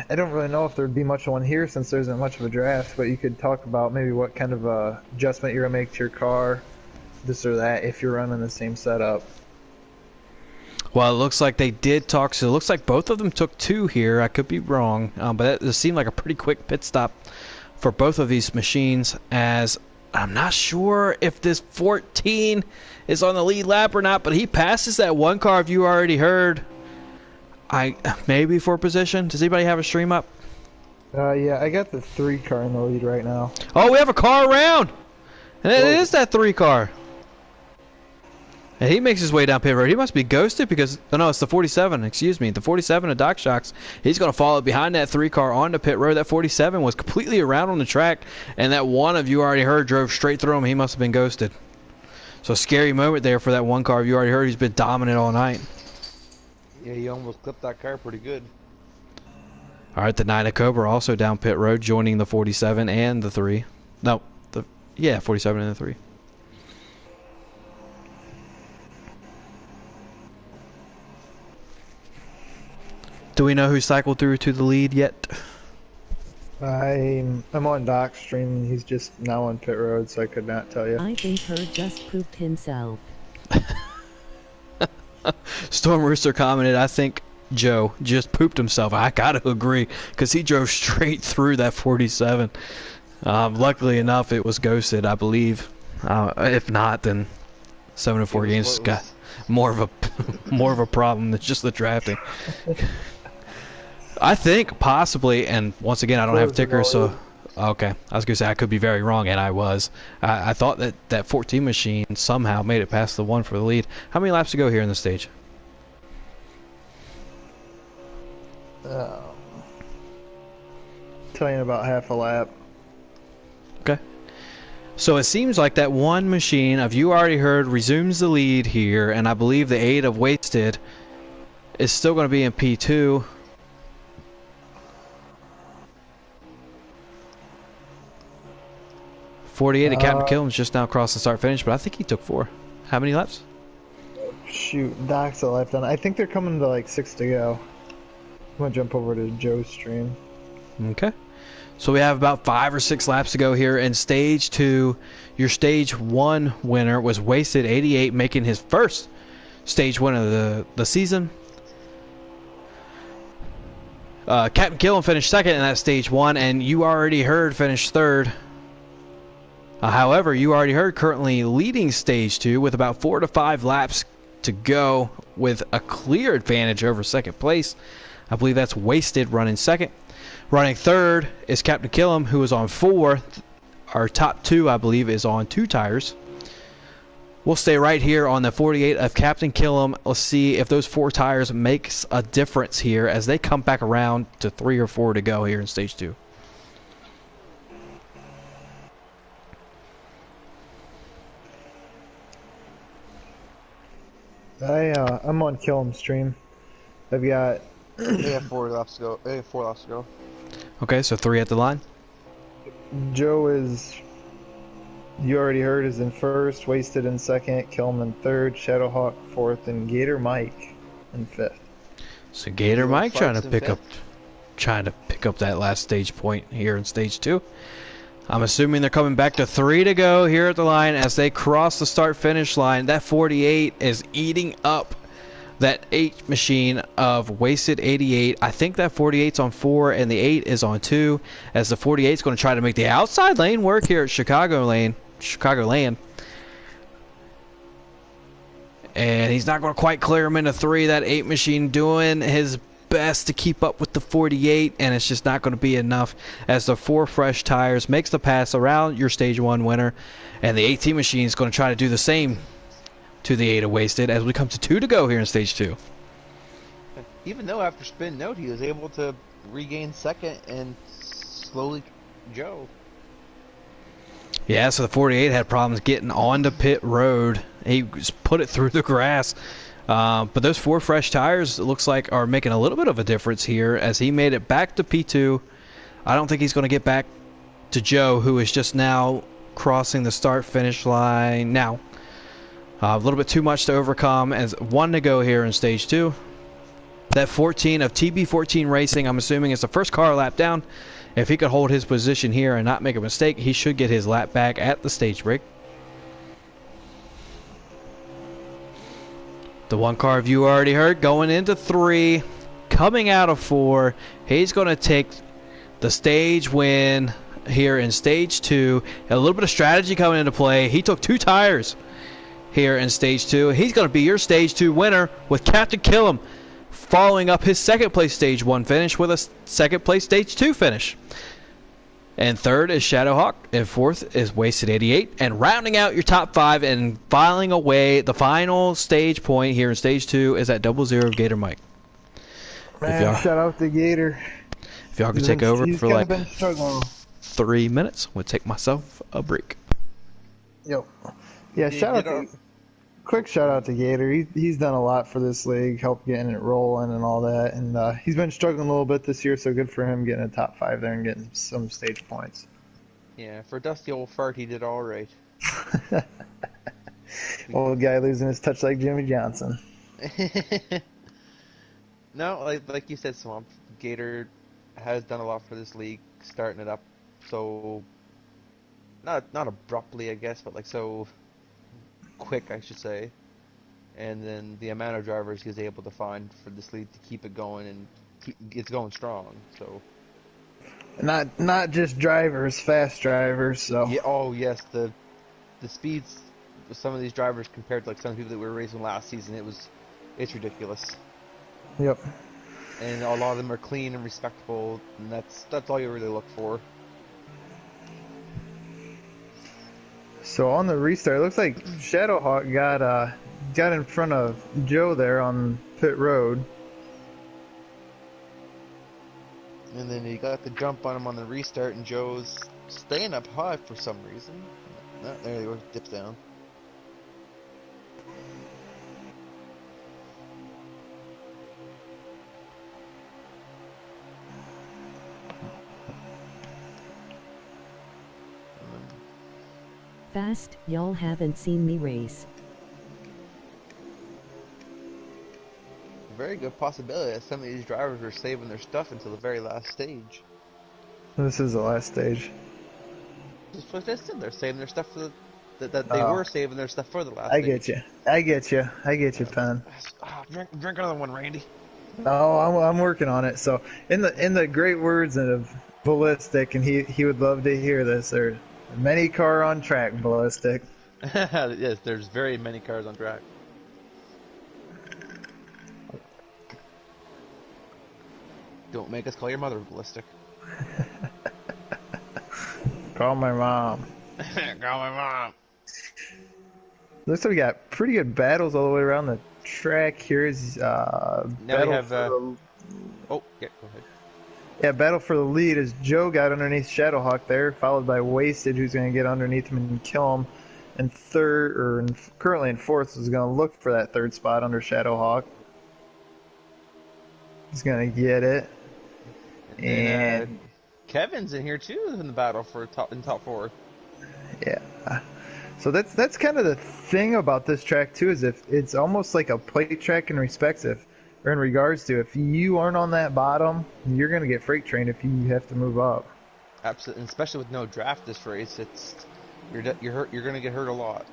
I don't really know if there'd be much of one here since there isn't much of a draft, but you could talk about maybe what kind of adjustment you're going to make to your car, this or that, if you're running the same setup. Well, it looks like they did talk, so it looks like both of them took 2 here. I could be wrong, but it seemed like a pretty quick pit stop for both of these machines, as I'm not sure if this 14 is on the lead lap or not, but he passes that one car, if you already heard. Maybe for position. Does anybody have a stream up? Yeah, I got the 3 car in the lead right now. Oh, we have a car around! And it is that 3 car. And he makes his way down pit road. He must be ghosted because... Oh, no, it's the 47. Excuse me. The 47 of Doc Shocks. He's going to follow behind that 3 car onto pit road. That 47 was completely around on the track. And that one of you already heard drove straight through him. He must have been ghosted. So a scary moment there for that one car. You already heard he's been dominant all night. Yeah, he almost clipped that car pretty good. All right, the 9 of Cobra also down pit road, joining the 47 and the 3. No, 47 and the 3. Do we know who cycled through to the lead yet? I'm on Doc's stream. He's just now on pit road, so I could not tell you. I think Herb just pooped himself. Storm Rooster commented, I think Joe just pooped himself. I gotta agree, because he drove straight through that 47. Luckily enough, it was ghosted, I believe. If not, then 7-4 games got more of a problem than just the drafting. I think possibly, and once again, I don't have tickers, so okay. I was gonna say I could be very wrong, and I was. I thought that 14 machine somehow made it past the 1 for the lead. How many laps to go here in the stage? Tell you in about half a lap. Okay. So it seems like that one machine of You Already Heard resumes the lead here, and I believe the 8 of Wasted is still going to be in P2. .48 of Captain Killen's just now crossed the start finish, but I think he took 4. How many laps? Shoot, Doc's a lap down. I think they're coming to like 6 to go. I'm gonna jump over to Joe's stream. Okay. So we have about 5 or 6 laps to go here in stage 2. Your stage 1 winner was Wasted 88, making his first stage win of the season. Captain Killen finished second in that stage 1, and You Already Heard finished third. However, You Already Heard currently leading stage 2 with about 4 to 5 laps to go with a clear advantage over second place. I believe that's Wasted running second. Running third is Captain Killen, who is on 4. Our top 2, I believe, is on 2 tires. We'll stay right here on the 48 of Captain Killen. Let's see if those 4 tires makes a difference here as they come back around to 3 or 4 to go here in stage 2. I'm on Killen's stream. I've got... They have 4 laps to go. They have 4 laps to go. Okay, so 3 at the line. Joe is... You Already Heard is in first, Wasted in second, Killen in third, Shadowhawk fourth, and Gator Mike in fifth. So Gator Mike trying to pick up that last stage point here in stage 2. I'm assuming they're coming back to 3 to go here at the line as they cross the start-finish line. That 48 is eating up that 8 machine of Wasted 88. I think that 48's on 4 and the 8 is on 2, as the 48's going to try to make the outside lane work here at Chicagoland. And he's not going to quite clear him into 3. That 8 machine doing his best to keep up with the 48, and it's just not going to be enough, as the 4 fresh tires makes the pass around your stage 1 winner, and the 18 machine is going to try to do the same to the 8 of Wasted as we come to 2 to go here in stage 2. Even though after spin note he was able to regain second and slowly Joe. Yeah, so the 48 had problems getting onto pit road. He just put it through the grass. But those 4 fresh tires, it looks like, are making a little bit of a difference here, as he made it back to P2. I don't think he's going to get back to Joe, who is just now crossing the start-finish line now. A little bit too much to overcome, as 1 to go here in stage 2. That 14 of TB14 Racing, I'm assuming, is the first car lap down. If he could hold his position here and not make a mistake, he should get his lap back at the stage break. The 1 car you already heard going into 3, coming out of 4. He's going to take the stage win here in stage 2. A little bit of strategy coming into play. He took 2 tires here in stage 2. He's going to be your stage 2 winner, with Captain Killam following up his second place stage 1 finish with a second place stage 2 finish. And third is Shadowhawk, and fourth is Wasted 88. And rounding out your top 5 and filing away the final stage point here in stage 2 is at 00 Gator Mike. Man, shout out to Gator. If y'all could take over for like been struggling. 3 minutes, we'll take myself a break. Yep. Yeah, quick shout out to Gator. He's done a lot for this league, helped getting it rolling and all that. And he's been struggling a little bit this year, so good for him getting a top 5 there and getting some stage points. Yeah, for dusty old fart, he did all right. Old guy losing his touch like Jimmy Johnson. No, like you said, Swamp, Gator has done a lot for this league, starting it up so not abruptly, I guess, but like so quick, I should say. And then the amount of drivers he's able to find for this league to keep it going and it's going strong. So not just drivers, fast drivers. So yeah, oh yes, the speeds of some of these drivers compared to like some people that we were racing last season, it's ridiculous. Yep. And a lot of them are clean and respectable, and that's all you really look for. So on the restart, it looks like Shadowhawk got in front of Joe there on pit road. And then he got the jump on him on the restart, and Joe's staying up high for some reason. No, there he goes, dips down. Fast, y'all haven't seen me race. Very good possibility that some of these drivers are saving their stuff until the very last stage. This is the last stage. Just what I said, they're saving their stuff for that they were saving their stuff for the last I stage. I get you, Pen. Drink another one, Randy. No, I'm working on it. So in the great words of Ballistic, and he would love to hear this, there's many car on track, Ballistic. Yes, there's very many cars on track. Don't make us call your mother Ballistic. Call my mom. Call my mom. Looks like we got pretty good battles all the way around the track. Here's Now battle we have. for Oh, yeah, go ahead. yeah, battle for the lead as Joe got underneath Shadowhawk there, followed by Wasted, who's going to get underneath him and kill him. And currently in fourth is going to look for that third spot under Shadowhawk. He's going to get it. And Kevin's in here too in the battle for top 4. yeah. So that's kind of the thing about this track too, is if it's almost like a plate track in regards to if you aren't on that bottom, you're gonna get freight trained if you have to move up. Absolutely, and especially with no draft this race, you're hurt. You're gonna get hurt a lot.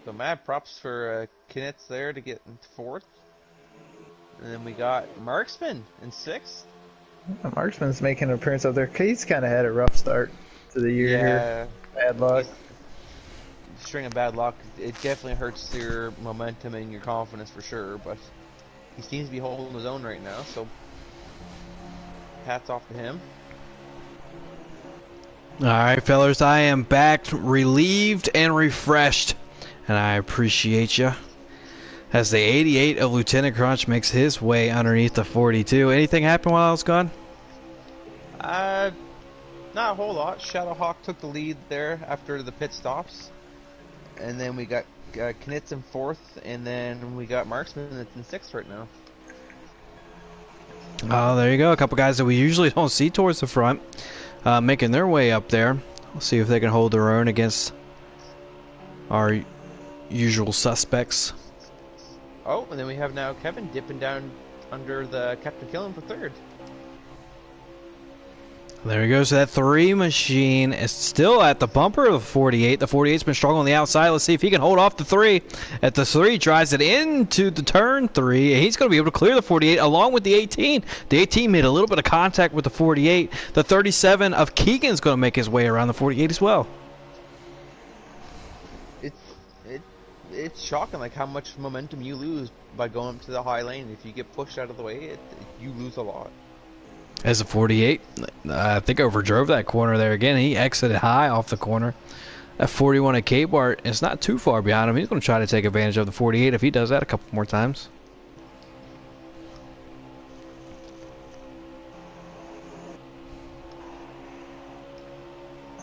So mad props for Knitz there to get in 4th. And then we got Marksman in 6th. Marksman's making an appearance up there. He's kind of had a rough start to the year here. Bad luck. String of bad luck. It definitely hurts your momentum and your confidence for sure, but he seems to be holding his own right now, so hats off to him. Alright, fellas, I am back, relieved and refreshed, and I appreciate you. As the 88 of Lieutenant Crunch makes his way underneath the 42. Anything happen while I was gone? Not a whole lot. Shadowhawk took the lead there after the pit stops. And then we got Knitz in 4th, and then we got Marksman that's in 6th right now. Oh, there you go. A couple guys that we usually don't see towards the front making their way up there. We'll see if they can hold their own against our usual suspects. Oh, and then we have now Kevin dipping down under the Captain Killen for 3rd. There he goes. That 3 machine is still at the bumper of the 48. The 48's been strong on the outside. Let's see if he can hold off the 3. At the 3, drives it into the turn 3. He's going to be able to clear the 48 along with the 18. The 18 made a little bit of contact with the 48. The 37 of Keegan's going to make his way around the 48 as well. It's shocking, like how much momentum you lose by going up to the high lane. If you get pushed out of the way, you lose a lot. As a 48, I think overdrove that corner there again. He exited high off the corner. That 41 at K-Bart is not too far behind him. He's going to try to take advantage of the 48 if he does that a couple more times.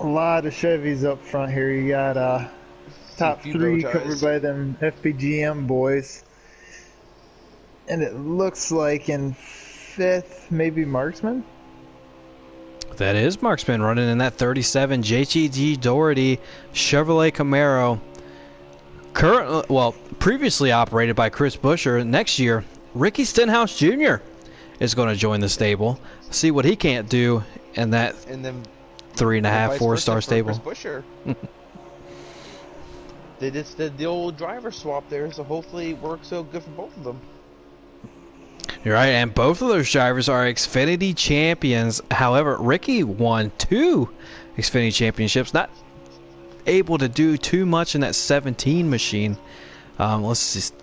A lot of Chevys up front here. You got top 3 covered by them FPGM boys. And it looks like in 5th, maybe Marksman? That is Marksman running in that 37 JTG Doherty Chevrolet Camaro. Previously operated by Chris Buescher. Next year, Ricky Stenhouse Jr. is going to join the stable. See what he can't do in that 3.5, 4-star stable. They just did the old driver swap there, so hopefully it works out good for both of them. You're right, and both of those drivers are Xfinity champions. However, Ricky won 2 Xfinity championships, not able to do too much in that 17 machine. Let's see,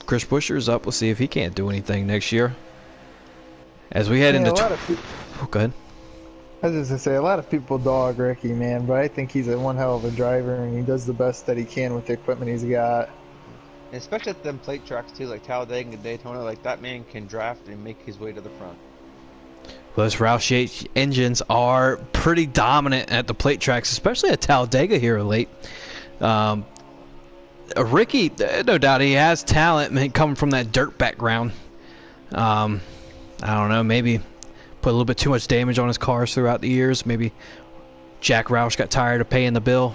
Chris Buescher's up. Let's see if he can't do anything next year. As we head into... go ahead. I was just going to say, a lot of people dog Ricky, man, but I think he's one hell of a driver, and he does the best that he can with the equipment he's got. And especially at them plate tracks too, like Talladega and Daytona, like that man can draft and make his way to the front. Well, those Roush Yates engines are pretty dominant at the plate tracks, especially at Talladega here late. Ricky, no doubt he has talent coming from that dirt background. I don't know, maybe put a little bit too much damage on his cars throughout the years. Maybe Jack Roush got tired of paying the bill.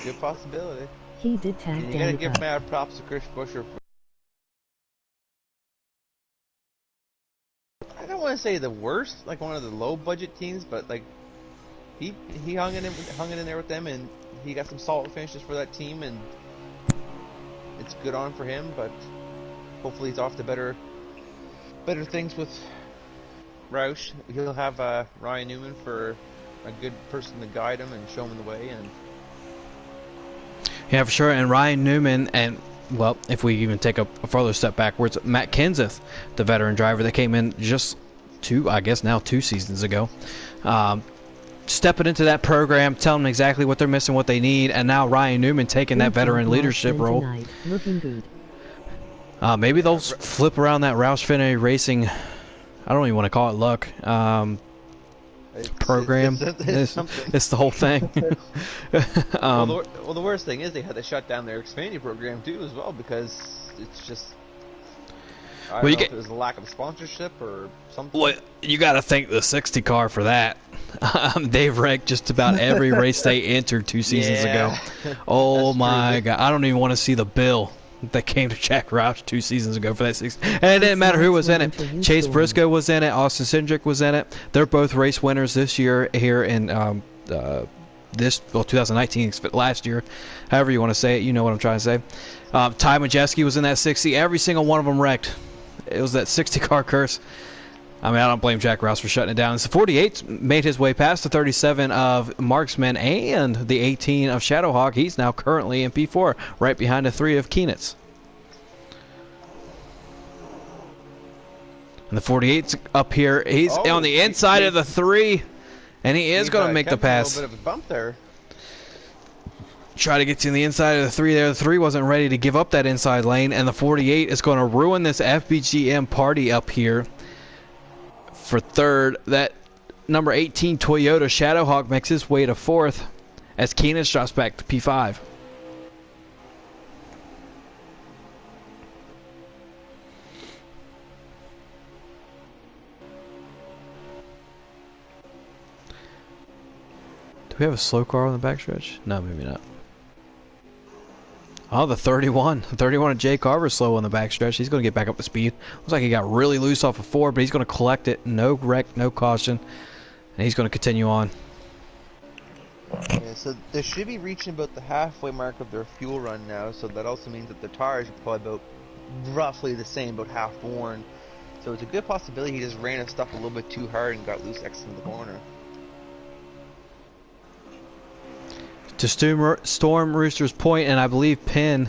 Good possibility. He did tag and you gotta give mad props to Chris Buescher. I don't want to say the worst, like one of the low budget teams, but like he hung it in there with them, and he got some solid finishes for that team, and it's good on for him. But hopefully he's off to better things with Roush. He'll have Ryan Newman for a good person to guide him and show him the way. And yeah, for sure. And Ryan Newman, and well, if we even take a further step backwards, Matt Kenseth, the veteran driver that came in just 2 seasons ago, stepping into that program, telling them exactly what they're missing, what they need, and now Ryan Newman taking that veteran leadership role. Looking good. Maybe they'll flip around that Xfinity Racing. I don't even want to call it luck. Program. It's the whole thing. Well, the worst thing is they had to shut down their Xfinity program too, as well, because it's just. I don't know if it was a lack of sponsorship or something. Well, you got to thank the 60 car for that. They've wrecked just about every race they entered 2 seasons ago. Oh my God! I don't even want to see the bill that came to Jack Roush 2 seasons ago for that 60. And it didn't matter who was in it. Chase Briscoe was in it. Austin Cindric was in it. They're both race winners this year here in this, well, 2019, last year, however you want to say it, you know what I'm trying to say. Ty Majeski was in that 60. Every single one of them wrecked. It was that 60 car curse. I mean, I don't blame Jack Rouse for shutting it down. So 48 made his way past the 37 of Marksman and the 18 of Shadowhawk. He's now currently in P4, right behind the 3 of Keenitz. And the 48's up here. He's on the inside of the 3, and he is going to make the pass. A little bit of a bump there. Try to get to the inside of the 3 there. The 3 wasn't ready to give up that inside lane, and the 48 is going to ruin this FBGM party up here. For third, that number 18 Toyota Shadowhawk makes his way to 4th as Keenan drops back to P5. Do we have a slow car on the backstretch? No, maybe not. Oh, the 31. The 31 of Jay Carver slow on the backstretch. He's going to get back up to speed. Looks like he got really loose off of 4, but he's going to collect it. No wreck, no caution. And he's going to continue on. Yeah, so they should be reaching about the halfway mark of their fuel run now, so that also means that the tires are probably about roughly the same, about half worn. So it's a good possibility he just ran his stuff a little bit too hard and got loose exiting the corner. To Storm Rooster's point, and I believe Penn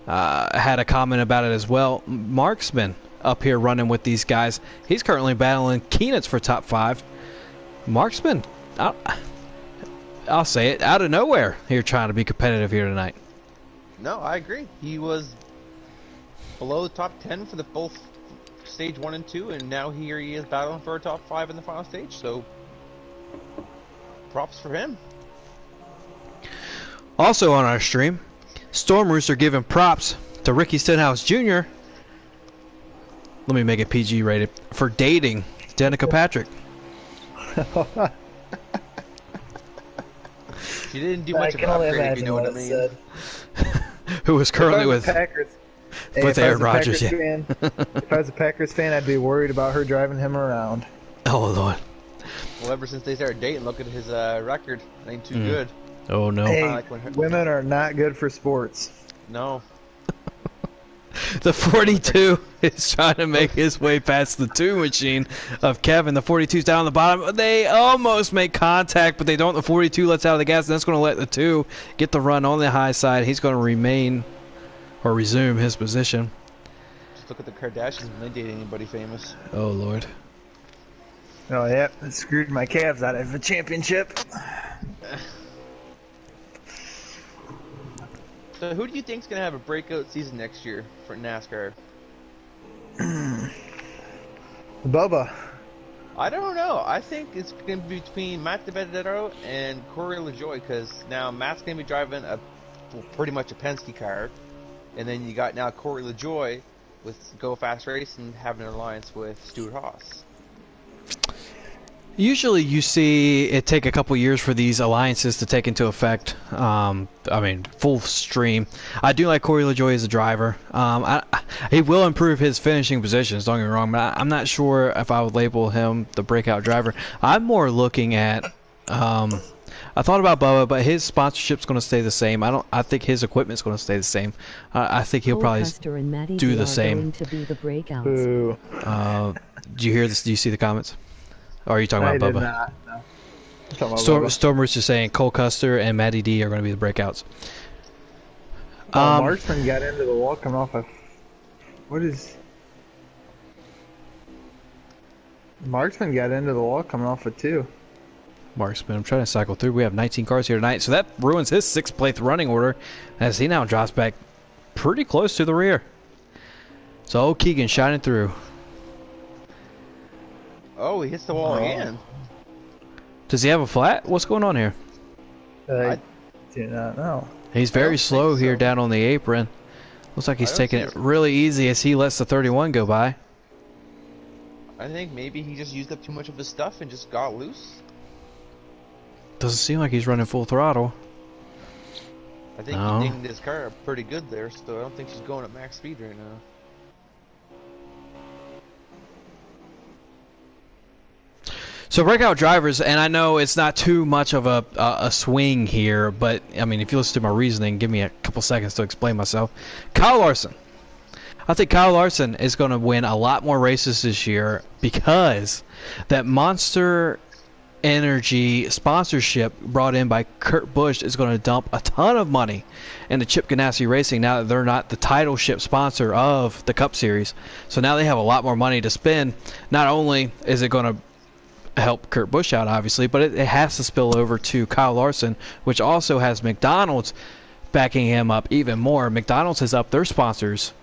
had a comment about it as well, Marksman up here running with these guys. He's currently battling Keenitz for top 5. Marksman, I'll say it, out of nowhere here trying to be competitive here tonight. No, I agree. He was below the top 10 for the both stage 1 and 2, and now here he is battling for a top 5 in the final stage, so props for him. Also on our stream, Storm Rooster giving props to Ricky Stenhouse Jr. Let me make it PG rated for dating Danica Patrick. She didn't do much of an upgrade, if you know what I mean. Who was currently with Packers. With Aaron Rodgers. Yeah. If I was a Packers fan, I'd be worried about her driving him around. Oh Lord. Well, ever since they started dating, look at his record. It ain't too good. Oh no. Hey, like women are not good for sports. No. The 42 is trying to make his way past the 2 machine of Kevin. The 42's down on the bottom. They almost make contact, but they don't. The 42 lets out of the gas, and that's going to let the 2 get the run on the high side. He's going to remain or resume his position. Just look at the Kardashians when they date anybody famous. Oh Lord. Oh yeah, it screwed my Cavs out of a championship. So who do you think's gonna have a breakout season next year for NASCAR? Bubba. I don't know. I think it's gonna be between Matt DiBenedetto and Corey LaJoie, because now Matt's gonna be driving pretty much a Penske car, and then you got now Corey LaJoie with Go Fast Racing having an alliance with Stuart Haas. Usually you see it take a couple years for these alliances to take into effect. I mean, full stream. I do like Corey LaJoie as a driver. He will improve his finishing positions, don't get me wrong, but I'm not sure if I would label him the breakout driver. I'm more looking at... I thought about Bubba, but his sponsorship's going to stay the same. I think his equipment's going to stay the same. I think he'll probably do the same. Boo. Do you hear this? Do you see the comments? Or are you talking about Bubba? Not, no. I'm talking about Bubba. Storm Rooster saying Cole Custer and Matty D are going to be the breakouts. Marksman got into the wall coming off of... What is... Marksman got into the wall coming off of 2. Marksman, I'm trying to cycle through. We have 19 cars here tonight, so that ruins his 6th place running order as he now drops back pretty close to the rear. So old Keegan shining through. Oh, he hits the wall again. Does he have a flat? What's going on here? I do not know. He's very slow here down on the apron. Looks like he's taking it really easy as he lets the 31 go by. I think maybe he just used up too much of his stuff and just got loose. Doesn't seem like he's running full throttle. I think he dinged his car pretty good there, so I don't think she's going at max speed right now. So breakout drivers, and I know it's not too much of a swing here, but I mean, if you listen to my reasoning, give me a couple seconds to explain myself. Kyle Larson. I think Kyle Larson is going to win a lot more races this year because that Monster Energy sponsorship brought in by Kurt Busch is going to dump a ton of money into Chip Ganassi Racing now that they're not the title ship sponsor of the Cup Series. So now they have a lot more money to spend. Not only is it going to help Kurt Busch out, obviously, but it has to spill over to Kyle Larson, which also has McDonald's backing him up even more. McDonald's has upped their sponsors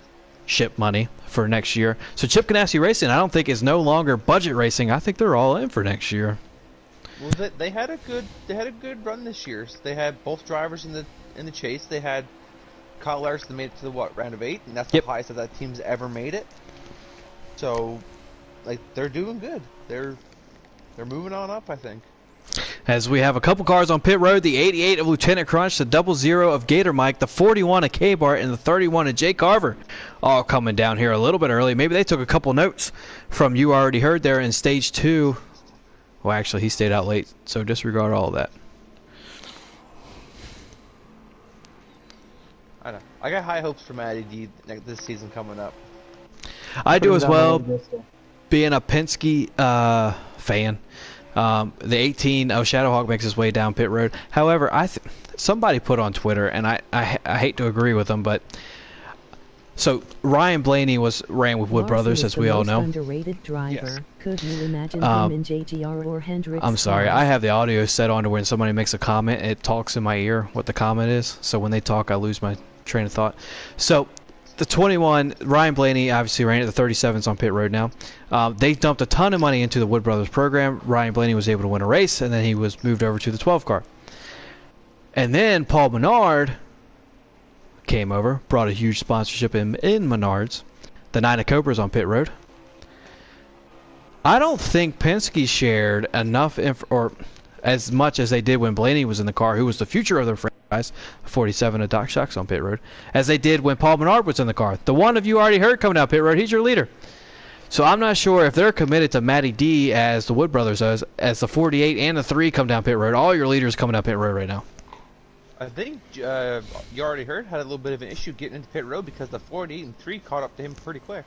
ship money for next year. So Chip Ganassi Racing, I don't think, is no longer budget racing. I think they're all in for next year. Well, they had a good run this year. So they had both drivers in the chase. They had Kyle Larson made it to the round of 8, and that's the highest that team's ever made it. So, like, they're doing good. They're moving on up, I think. As we have a couple cars on pit road, the 88 of Lieutenant Crunch, the 00 of Gator Mike, the 41 of K-Bart, and the 31 of Jay Carver, all coming down here a little bit early. Maybe they took a couple notes from You Already Heard there in Stage 2. Well, actually, he stayed out late, so disregard all that. I know. I got high hopes for Matty D this season coming up. I do as well, being a Penske fan. The 18 of Shadowhawk makes his way down pit road. However, somebody put on Twitter, and I hate to agree with them, but so Ryan Blaney ran with Wood Brothers, as we all know. Underrated driver. Yes. Could you imagine him in JGR or Hendricks? I'm sorry, I have the audio set on to when somebody makes a comment, it talks in my ear what the comment is. So when they talk, I lose my train of thought. So the 21, Ryan Blaney obviously ran at the 37s on pit road now. They dumped a ton of money into the Wood Brothers program. Ryan Blaney was able to win a race, and then he was moved over to the 12 car. And then Paul Menard came over, brought a huge sponsorship in Menards. The 9 of Cobras on pit road. I don't think Penske shared enough or as much as they did when Blaney was in the car, who was the future of their franchise, 47 of Doc Shocks on pit road, as they did when Paul Menard was in the car. The one of You Already Heard coming down pit road, he's your leader. So I'm not sure if they're committed to Matty D as the Wood Brothers as the 48 and the 3 come down pit road. All your leaders coming down pit road right now. I think You Already Heard had a little bit of an issue getting into pit road because the 48 and 3 caught up to him pretty quick.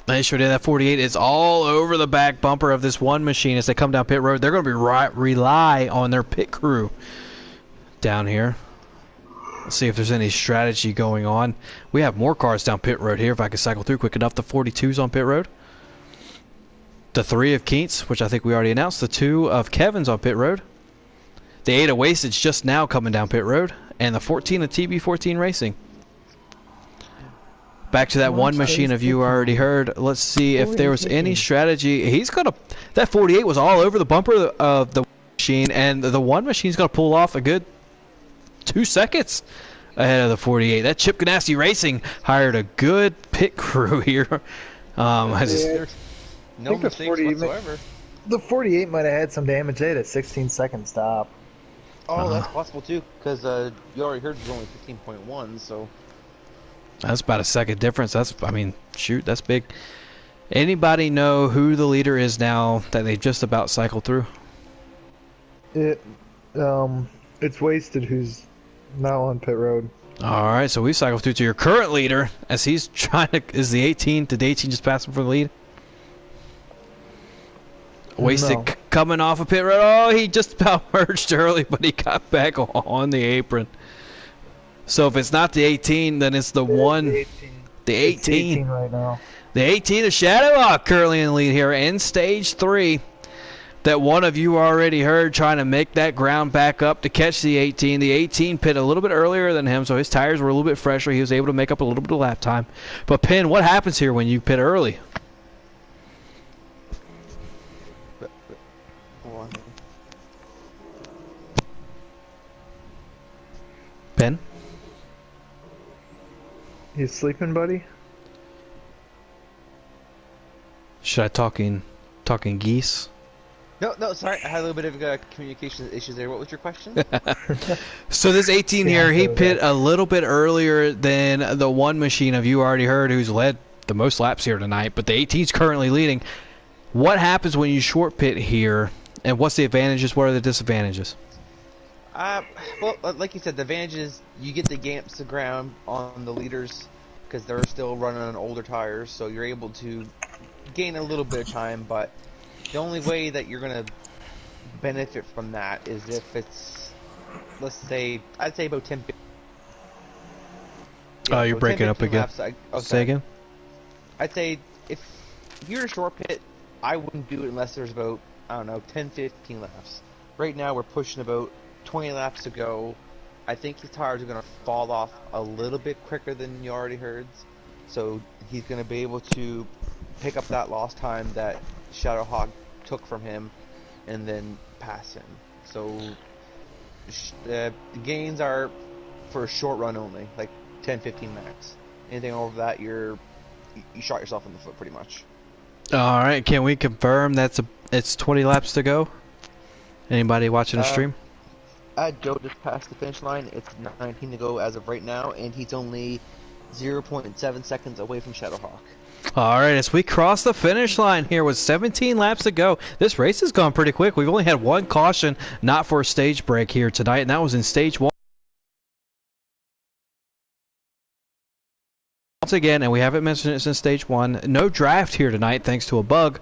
They sure did. That 48 is all over the back bumper of this one machine as they come down pit road. They're going to be rely on their pit crew down here. Let's see if there's any strategy going on. We have more cars down pit road here. If I can cycle through quick enough, the 42's on pit road. The 3 of Keats, which I think we already announced. The 2 of Kevin's on pit road. The 8 of Wastage just now coming down pit road. And the 14 of TB14 Racing. Back to that one machine of You Already Heard. Let's see if there was any strategy. He's going to... That 48 was all over the bumper of the machine. And the one machine's going to pull off a good 2 seconds ahead of the 48. That Chip Ganassi Racing hired a good pit crew here. No mistakes whatsoever. The 48 might have had some damage there, that 16-second stop. Oh, that's possible too, because You Already Heard was only 15.1, so... That's about a second difference. I mean, shoot, that's big. Anybody know who the leader is now that they just about cycled through? It's Wasted, who's now on pit road. All right, so we cycled through to your current leader as he's trying to... Is the 18? Did the 18 just pass him for the lead? Wasted coming off of pit road. Oh, he just about merged early, but he got back on the apron. So if it's not the 18, then it's the one. The 18. It's 18 right now. The 18 of Shadowhawk currently in the lead here in stage 3. That one of You Already Heard trying to make that ground back up to catch the 18. The 18 pit a little bit earlier than him, so his tires were a little bit fresher. He was able to make up a little bit of lap time. But Penn, what happens here when you pit early? Ben? You sleeping, buddy? Should I talking geese? No, sorry. I had a little bit of communication issues there. What was your question? So this 18 here, he pit a little bit earlier than the one machine of You Already Heard, who's led the most laps here tonight, but the 18's currently leading. What happens when you short pit here And what's the advantages? What are the disadvantages? Well, like you said, the advantage is you get the gamps to ground on the leaders because they're still running on older tires, so you're able to gain a little bit of time. But the only way that you're gonna benefit from that is if it's, let's say, I'd say about 10. Oh, you're breaking up again. Say again. I'd say if you're in a short pit, I wouldn't do it unless there's about, I don't know, 10, 15 laps. Right now we're pushing about 20 laps to go. I think his tires are going to fall off a little bit quicker than you already heard. So he's going to be able to pick up that lost time that Shadowhawk took from him and then pass him. So the gains are for a short run only, like 10, 15 max. Anything over that, you shot yourself in the foot pretty much. All right, can we confirm it's 20 laps to go? Anybody watching the stream? Joe just passed the finish line. It's 19 to go as of right now, and he's only 0.7 seconds away from Shadowhawk. All right, as we cross the finish line here with 17 laps to go, this race has gone pretty quick. We've only had one caution, not for a stage break here tonight, and that was in stage 1. Once again, and we haven't mentioned it since stage 1, no draft here tonight thanks to a bug.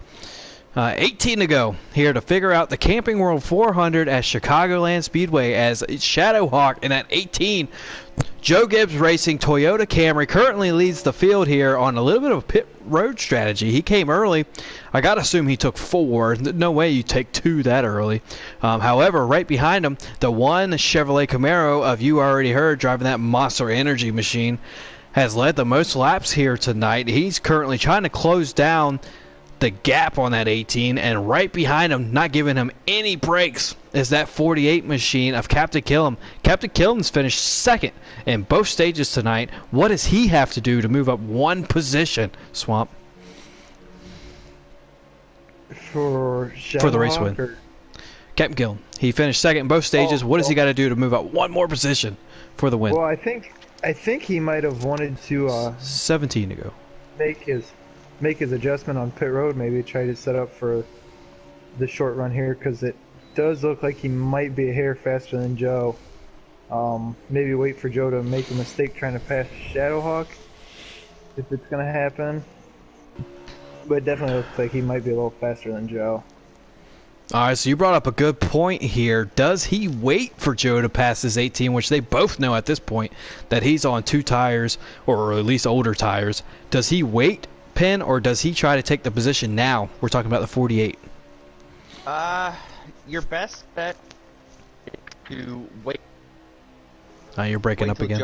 18 to go here to figure out the Camping World 400 at Chicagoland Speedway as Shadowhawk in at 18. Joe Gibbs Racing Toyota Camry currently leads the field here on a little bit of a pit road strategy. He came early. I got to assume he took 4. No way you take 2 that early. However, right behind him, the one Chevrolet Camaro of You Already Heard driving that Monster Energy machine has led the most laps here tonight. He's currently trying to close down the gap on that 18, and right behind him, not giving him any breaks, is that 48 machine of Captain Killam. Captain Killam's finished second in both stages tonight. What does he have to do to move up one position, Swamp? For the race win. Captain Killam. He finished second in both stages. What does he got to do to move up one more position for the win? Well, I think he might have wanted to 17 to go. Make his adjustment on pit road, maybe try to set up for the short run here, because it does look like he might be a hair faster than Joe. Maybe wait for Joe to make a mistake trying to pass Shadowhawk, if it's going to happen. But it definitely looks like he might be a little faster than Joe. Alright, so you brought up a good point here. Does he wait for Joe to pass his 18, which they both know at this point that he's on 2 tires, or at least older tires. Does he wait, Penn, or does he try to take the position now? We're talking about the 48. Your best bet is to wait. You're breaking up again.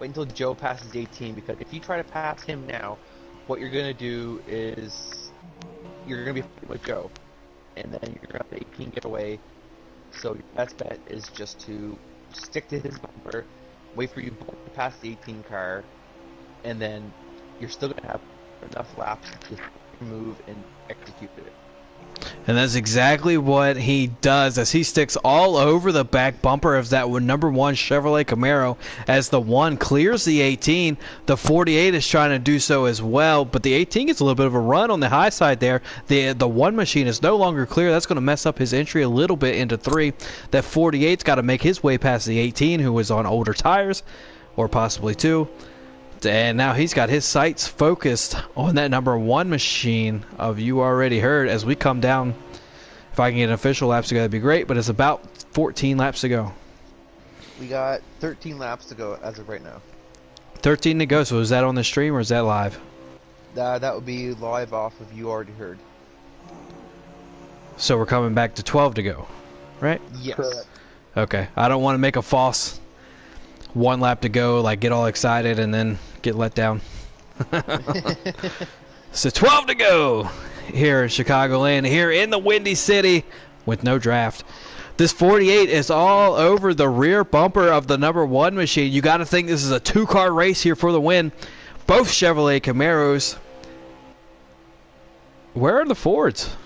Wait until Joe passes 18, because if you try to pass him now, what you're going to do is you're going to be with Joe, and then you're going to have the 18 get away. So your best bet is just to stick to his bumper, wait for you both to pass the 18 car, and then you're still going to have enough laps to move and execute it. And that's exactly what he does, as he sticks all over the back bumper of that number 1 Chevrolet Camaro. As the 1 clears the 18, the 48 is trying to do so as well, but the 18 gets a little bit of a run on the high side there. The 1 machine is no longer clear. That's going to mess up his entry a little bit into 3. That 48's got to make his way past the 18, who is on older tires, or possibly 2. And now he's got his sights focused on that number 1 machine of You Already Heard as we come down. If I can get an official laps to go, that'd be great, but it's about 14 laps to go. We got 13 laps to go as of right now. 13 to go, so is that on the stream or is that live? That would be live off of You Already Heard. So we're coming back to 12 to go, right? Yes. Correct. Okay, I don't want to make a false 1 lap to go, like get all excited and then get let down. So 12 to go here in Chicagoland, here in the Windy City with no draft. This 48 is all over the rear bumper of the number 1 machine. You got to think this is a 2-car race here for the win. Both Chevrolet Camaros. Where are the Fords?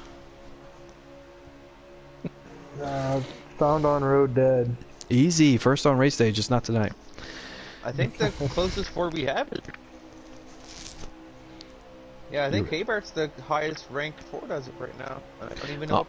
Found on road dead. Easy. First on race day, just not tonight. I think the closest Ford we have is... Yeah, I think Haybart's the highest ranked Ford as of right now. I don't even know.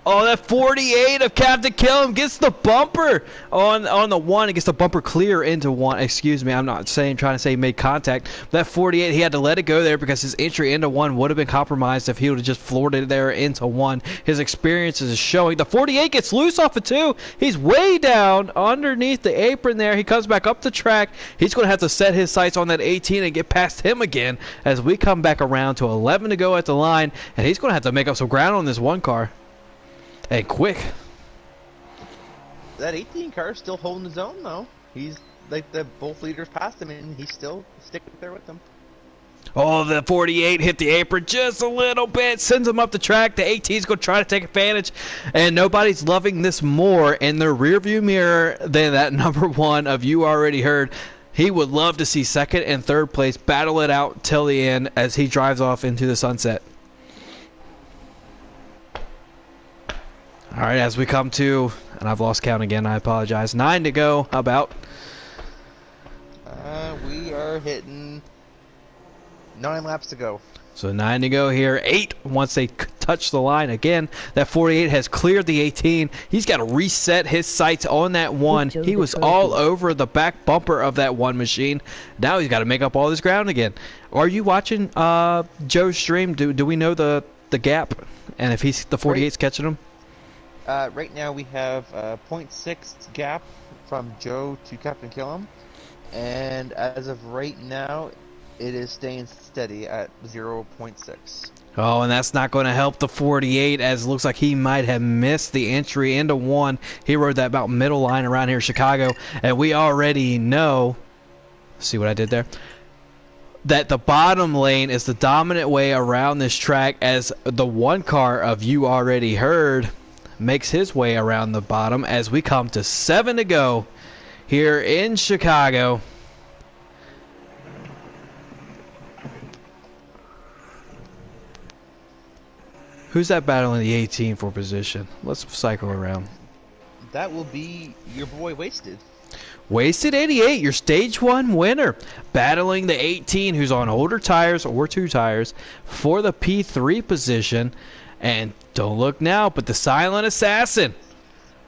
Oh, that 48 of Captain Killam gets the bumper on the one. It gets the bumper clear into one. Excuse me, I'm not trying to say he made contact. That 48, he had to let it go there because his entry into one would have been compromised if he would have just floored it there into one. His experience is showing. The 48 gets loose off of two. He's way down underneath the apron there. He comes back up the track. He's going to have to set his sights on that 18 and get past him again as we come back around to 11 to go at the line. And he's going to have to make up some ground on this one car. And quick. That 18 car is still holding his own though. He's like both leaders passed him and he's still sticking there with them. Oh, the 48 hit the apron just a little bit, sends him up the track. The 18's going to try to take advantage, and nobody's loving this more in their rearview mirror than that number one of You Already Heard. He would love to see second and third place battle it out till the end as he drives off into the sunset. All right, as we come to, and I've lost count again, I apologize. 9 to go. How about? We are hitting 9 laps to go. So 9 to go here. 8 once they touch the line again. That 48 has cleared the 18. He's got to reset his sights on that one. He was all over the back bumper of that one machine. Now he's got to make up all this ground again. Are you watching Joe's stream? Do we know the gap? And if he's the 48's catching him? Right now we have 0.6 gap from Joe to Captain Killam, and as of right now, it is staying steady at 0.6. Oh, and that's not going to help the 48, as it looks like he might have missed the entry into one. He rode that about middle line around here in Chicago, and we already know, see what I did there? That the bottom lane is the dominant way around this track, as the one car of You Already Heard makes his way around the bottom as we come to 7 to go here in Chicago. Who's that battling the 18 for position? Let's cycle around. That will be your boy Wasted. Wasted 88, your stage 1 winner, battling the 18 who's on older tires or 2 tires for the P3 position. And don't look now, but the Silent Assassin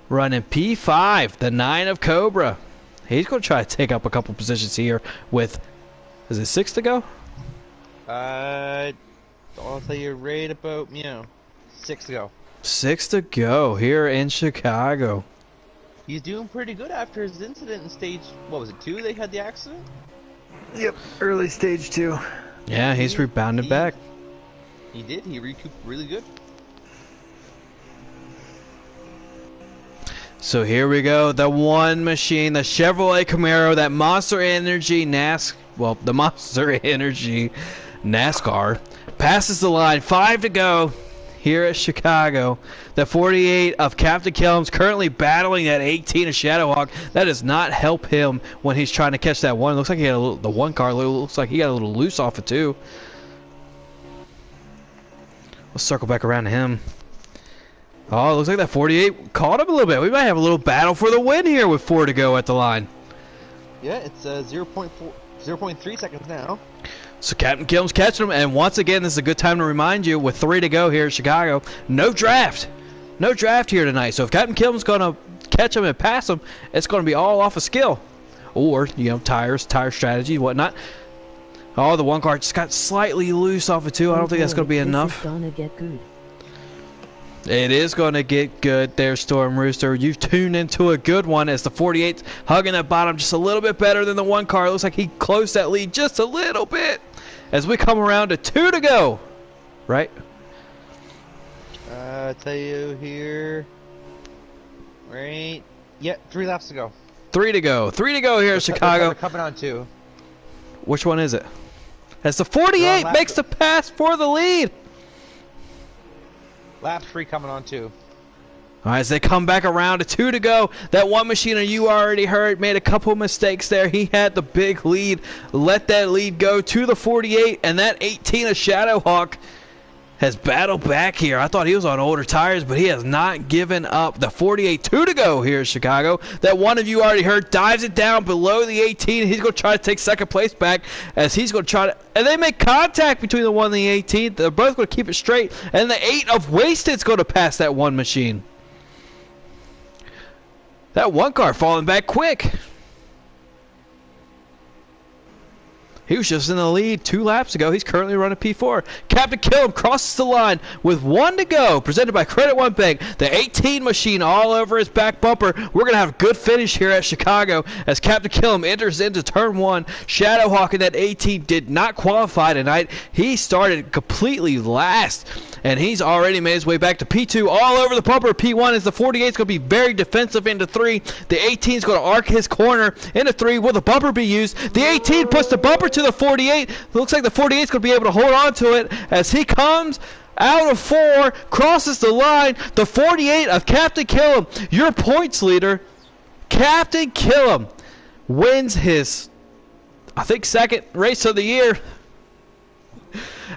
running P5, the 9 of Cobra. He's going to try to take up a couple positions here with, is it 6 to go? I'll tell you right about, 6 to go. 6 to go here in Chicago. He's doing pretty good after his incident in stage, what was it, 2 they had the accident? Yep, early stage 2. Yeah, he's rebounded back. He did, he recouped really good. So here we go, the one machine, the Chevrolet Camaro, that Monster Energy the Monster Energy NASCAR passes the line. 5 to go here at Chicago. The 48 of Captain Killam's currently battling that 18 of Shadowhawk. That does not help him when he's trying to catch that one. It looks like he got the one car looks like he got a little loose off it too. Let's circle back around to him. Oh, it looks like that 48 caught him a little bit. We might have a little battle for the win here with 4 to go at the line. Yeah, it's 0.3 seconds now. So Captain Killam's catching him, and once again, this is a good time to remind you, with 3 to go here in Chicago, no draft. No draft here tonight. So if Captain Killam's going to catch him and pass him, it's going to be all off of skill. Or, tire strategy, whatnot. Oh, the one car just got slightly loose off of 2. I don't think that's going to be enough. This is gonna get good. It is going to get good there, Storm Rooster. You've tuned into a good one as the 48's hugging that bottom just a little bit better than the one car. It looks like he closed that lead just a little bit as we come around to 2 to go. Right? I'll tell you here. Right. Yeah, 3 laps to go. 3 to go. 3 to go here in Chicago. They're coming on 2. Which one is it? As the 48 makes the pass for the lead. Lap 3 coming on 2. All right, as they come back around to 2 to go, that one machine You Already Heard made a couple mistakes there. He had the big lead, let that lead go to the 48, and that 18 of Shadowhawk has battled back here. I thought he was on older tires, but he has not given up. The 48, 2 to go here in Chicago. That one of you already heard dives it down below the 18. He's going to try to take second place back as he's going to try to, and they make contact between the 1 and the 18. They're both going to keep it straight, and the 8 of Wasted's going to pass that one machine. That one car falling back quick. He was just in the lead 2 laps ago. He's currently running P4. Captain Killam crosses the line with 1 to go. Presented by Credit One Bank. The 18 machine all over his back bumper. We're going to have a good finish here at Chicago as Captain Killam enters into turn 1. Shadowhawk in that 18 did not qualify tonight. He started completely last, and he's already made his way back to P2 all over the bumper. P1 is the 48 is going to be very defensive into 3. The 18 is going to arc his corner into 3. Will the bumper be used? The 18 puts the bumper to the 48. Looks like the 48 is going to be able to hold on to it as he comes out of 4, crosses the line. The 48 of Captain Killam, your points leader, Captain Killam, wins his, I think, 2nd race of the year.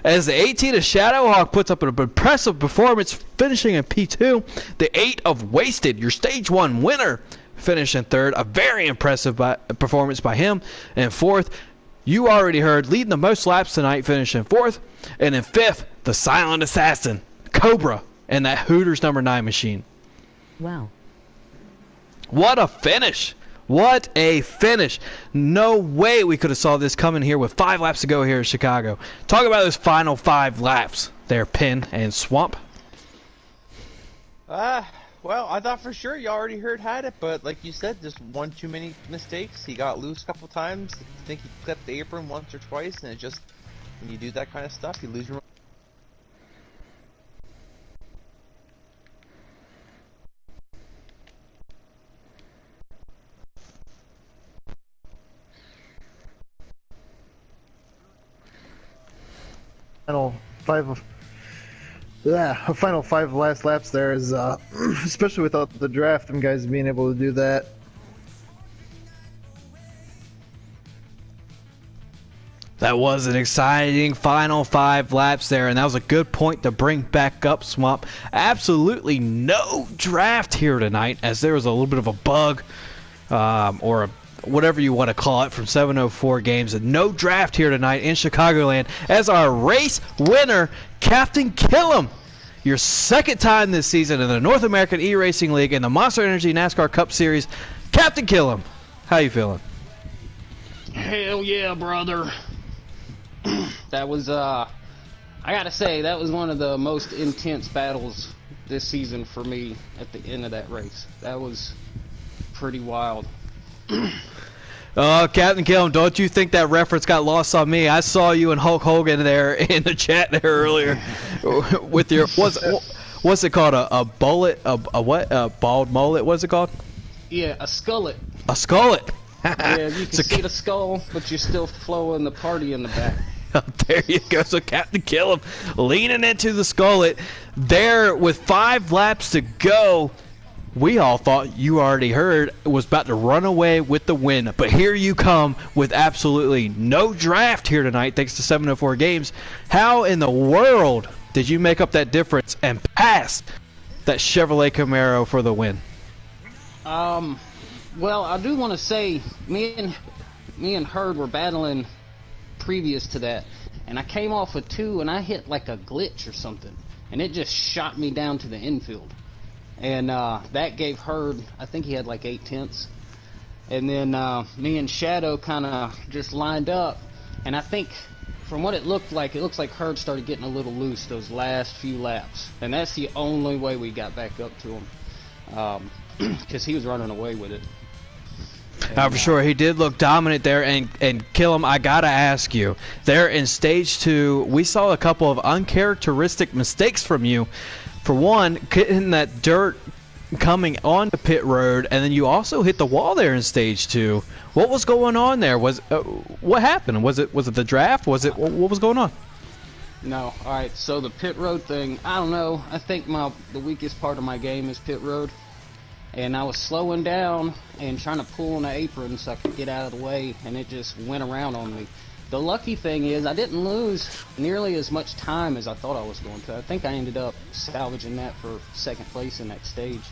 As the 18 of Shadowhawk puts up an impressive performance, finishing in P2. The 8 of Wasted, your stage 1 winner, finished in 3rd. A very impressive performance by him. And 4th, you already heard, leading the most laps tonight, finishing 4th. And in 5th, the silent assassin, Cobra, and that Hooters number 9 machine. Wow. What a finish. What a finish. No way we could have saw this coming here with 5 laps to go here in Chicago. Talk about those final 5 laps there, Penn and Swamp. Well, I thought for sure you already had it, but like you said, just one too many mistakes. He got loose a couple times. I think he clipped the apron once or twice, and it just, when you do that kind of stuff, you lose your... Final five last laps there is, especially without the draft, them guys being able to do that. That was an exciting final 5 laps there, and that was a good point to bring back up, Swamp. Absolutely no draft here tonight, as there was a little bit of a bug, or whatever you want to call it, from 704 games. And no draft here tonight in Chicagoland, as our race winner, Captain Killam, your 2nd time this season in the North American eRacing League and the Monster Energy NASCAR Cup Series. Captain Killam, how you feeling? Hell yeah, brother. That was, I gotta say, that was one of the most intense battles this season for me at the end of that race. That was pretty wild. Captain Killam, don't you think that reference got lost on me? I saw you and Hulk Hogan there in the chat there earlier with your, what's it called, a bullet, a what, a bald mullet, what's it called? Yeah, a skullet. A skullet. Yeah, you can see the skull, but you're still flowing the party in the back. There you go. So Captain Killam leaning into the skullet there with 5 laps to go. We all thought, you already heard, was about to run away with the win. But here you come with absolutely no draft here tonight, thanks to 704 games. How in the world did you make up that difference and pass that Chevrolet Camaro for the win? Well, I do want to say, me and Hurd were battling previous to that, and I came off a 2, and I hit like a glitch or something, and it just shot me down to the infield. And that gave Hurd, I think he had like 8 tenths. And then me and Shadow kind of just lined up, and I think from what it looks like Hurd started getting a little loose those last few laps, and that's the only way we got back up to him, because he was running away with it. For sure, he did look dominant there, and Killam, I gotta ask you, there in stage 2, we saw a couple of uncharacteristic mistakes from you. For one, hitting that dirt coming onto pit road, and then you also hit the wall there in stage 2. What was going on there? What happened? Was it the draft? What was going on? No. All right. So the pit road thing, I don't know. I think the weakest part of my game is pit road. And I was slowing down and trying to pull on the apron so I could get out of the way, and it just went around on me. The lucky thing is I didn't lose nearly as much time as I thought I was going to. I think I ended up salvaging that for second place in that stage.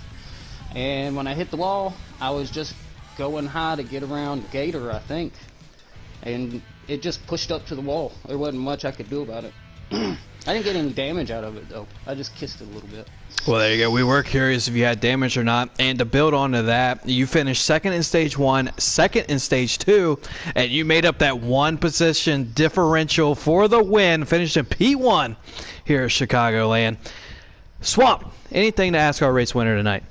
And when I hit the wall, I was just going high to get around Gator, I think. And it just pushed up to the wall. There wasn't much I could do about it. I didn't get any damage out of it, though. I just kissed it a little bit. Well, there you go. We were curious if you had damage or not. And to build onto that, you finished second in stage 1, second in stage 2, and you made up that one position differential for the win, finished in P1 here at Chicagoland. Swamp, anything to ask our race winner tonight?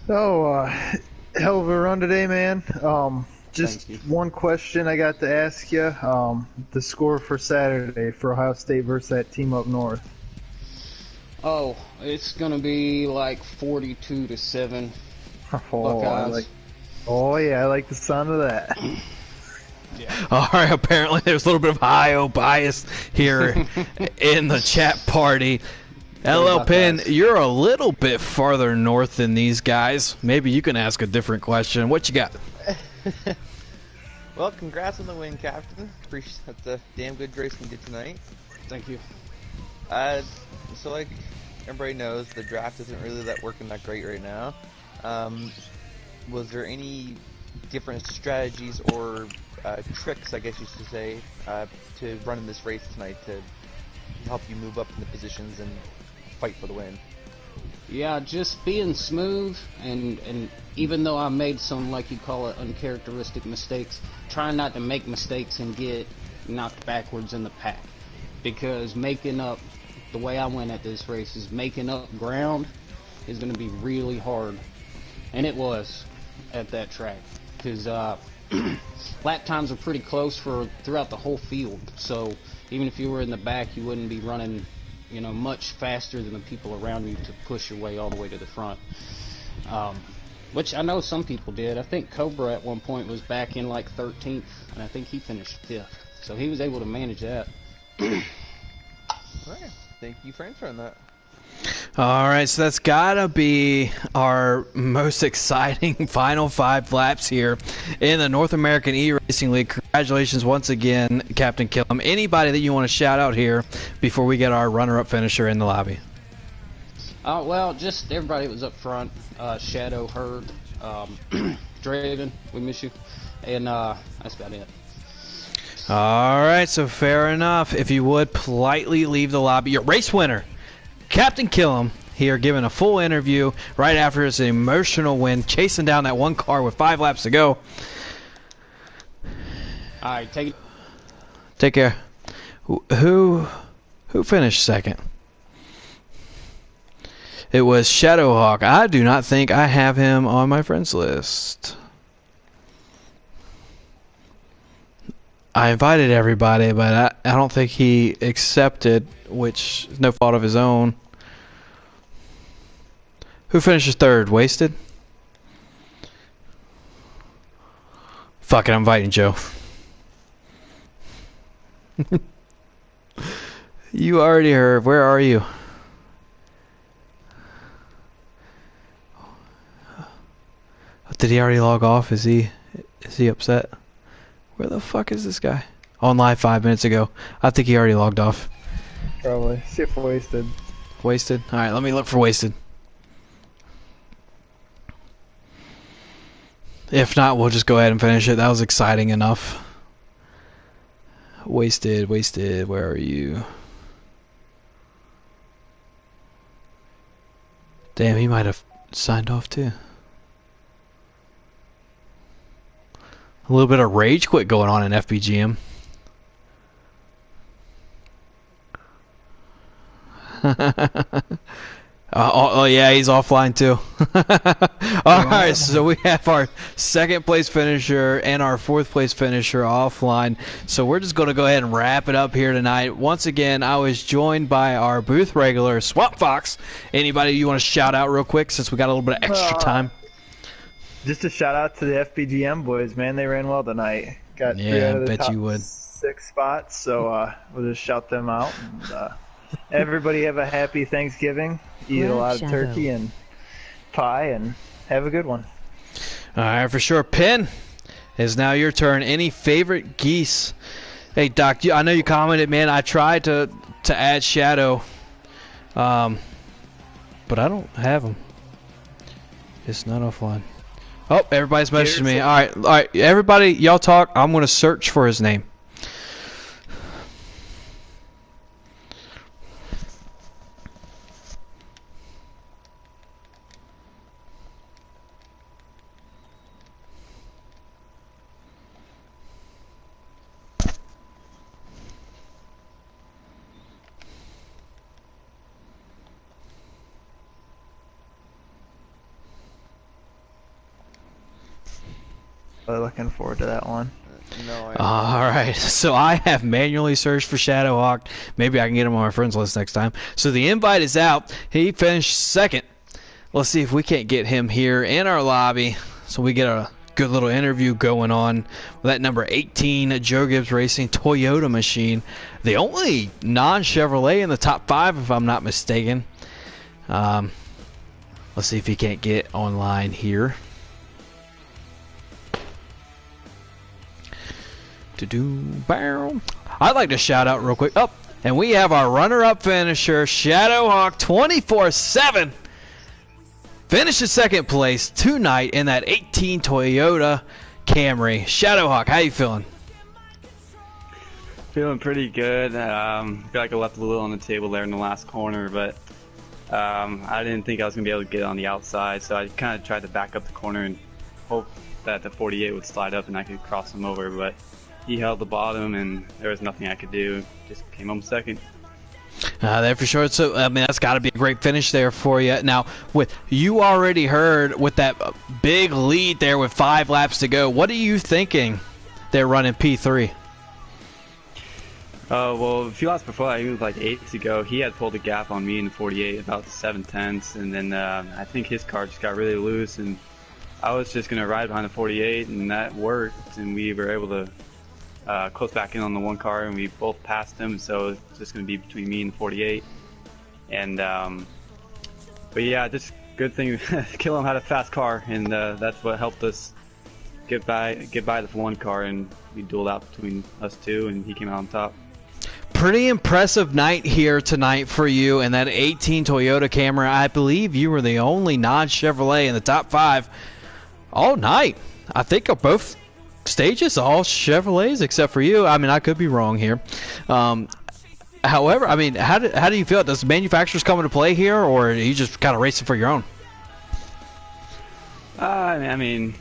Oh, hell of a run today, man. Just one question I got to ask you. The score for Saturday for Ohio State versus that team up north. Oh, it's gonna be like 42-7. Oh, I like the sound of that. Yeah. All right, apparently there's a little bit of Ohio bias here in the chat party. LL Pin, you're a little bit farther north than these guys. Maybe you can ask a different question. What you got? Well, congrats on the win, Captain. Appreciate that's a damn good race we did tonight. Thank you. So like everybody knows, the draft isn't really working that great right now. Was there any different strategies or tricks, I guess you should say, to run in this race tonight to help you move up in the positions and fight for the win? Yeah, just being smooth, and even though I made some, like you call it, uncharacteristic mistakes, trying not to make mistakes and get knocked backwards in the pack. Because making up, the way I went at this race is making up ground is going to be really hard. And it was at that track. Because lap times are pretty close throughout the whole field. So even if you were in the back, you wouldn't be running, much faster than the people around you to push your way all the way to the front. Which I know some people did. I think Cobra at one point was back in like 13th, and I think he finished 5th. So he was able to manage that. Alright, thank you for answering that. Alright, so that's gotta be our most exciting final 5 laps here in the North American eRacing League. Congratulations once again, Captain Killam. Anybody that you want to shout out here before we get our runner-up finisher in the lobby? Well, just everybody that was up front. Shadow, Herd, Draven, we miss you. And that's about it. Alright, so fair enough. If you would, politely leave the lobby. Your race winner, Captain Killam, here giving a full interview right after his emotional win, chasing down that one car with 5 laps to go. Alright, take it. Take care. Who finished second? It was Shadowhawk. I do not think I have him on my friends list. I invited everybody, but I don't think he accepted, which is no fault of his own. Who finishes third? Wasted? Fuck it, I'm inviting Joe. You already heard. Where are you? Did he already log off? Is he upset? Where the fuck is this guy? On live 5 minutes ago. I think he already logged off. Probably. See if Wasted. Wasted? Alright, let me look for Wasted. If not, we'll just go ahead and finish it. That was exciting enough. Wasted, where are you? Damn, he might have signed off too. A little bit of rage quit going on in FBGM. Oh yeah, he's offline too. Alright, so we have our second place finisher and our fourth place finisher offline. So we're just going to go ahead and wrap it up here tonight. Once again, I was joined by our booth regular, Swamp Fox. Anybody you want to shout out real quick since we got a little bit of extra time? Just a shout out to the FBGM boys, man. They ran well tonight. Got 3 out of the top 6 spots, so we'll just shout them out. And, everybody have a happy Thanksgiving. Eat a lot of turkey and pie, and have a good one. Alright, for sure. Pin, It's now your turn. Any favorite geese? Hey, Doc, I know you commented, man. I tried to add Shadow, but I don't have him. It's not offline. Oh, everybody's messaging me. All right, everybody, y'all talk. I'm gonna search for his name. Really looking forward to that one. All right, so I have manually searched for Shadowhawk. Maybe I can get him on my friends list next time. So the invite is out. He finished second. Let's see if we can't get him here in our lobby so we get a good little interview going on with that number 18 Joe Gibbs Racing Toyota machine. The only non-Chevrolet in the top 5, if I'm not mistaken. Let's see if he can't get online here. I'd like to shout out real quick. And we have our runner-up finisher, Shadowhawk 24/7. Finishes second place tonight in that 18 Toyota Camry. Shadowhawk, how you feeling? Feeling pretty good. I feel like I left a little on the table there in the last corner, but I didn't think I was going to be able to get on the outside, so I kind of tried to back up the corner and hope that the 48 would slide up and I could cross him over, but he held the bottom and there was nothing I could do. Just came home second. There for sure. So I mean, that's got to be a great finish there for you. Now, with you already heard with that big lead there with 5 laps to go, what are you thinking? They're running P3. Well, a few laps before that, he was like 8 to go. He had pulled a gap on me in the 48 about 7/10, and then I think his car just got really loose, and I was just gonna ride behind the 48, and that worked, and we were able to close back in on the one car, and we both passed him, so it's just going to be between me and the 48. And but yeah, just good thing Killam had a fast car, and that's what helped us get by the one car, and we dueled out between us two, and he came out on top. Pretty impressive night here tonight for you and that 18 Toyota Camry. I believe you were the only non-Chevrolet in the top 5 all night. I think of both stages, all Chevrolets except for you. I mean, I could be wrong here. However, I mean, how do you feel? Does manufacturers come into play here, or are you just kind of racing for your own? I mean,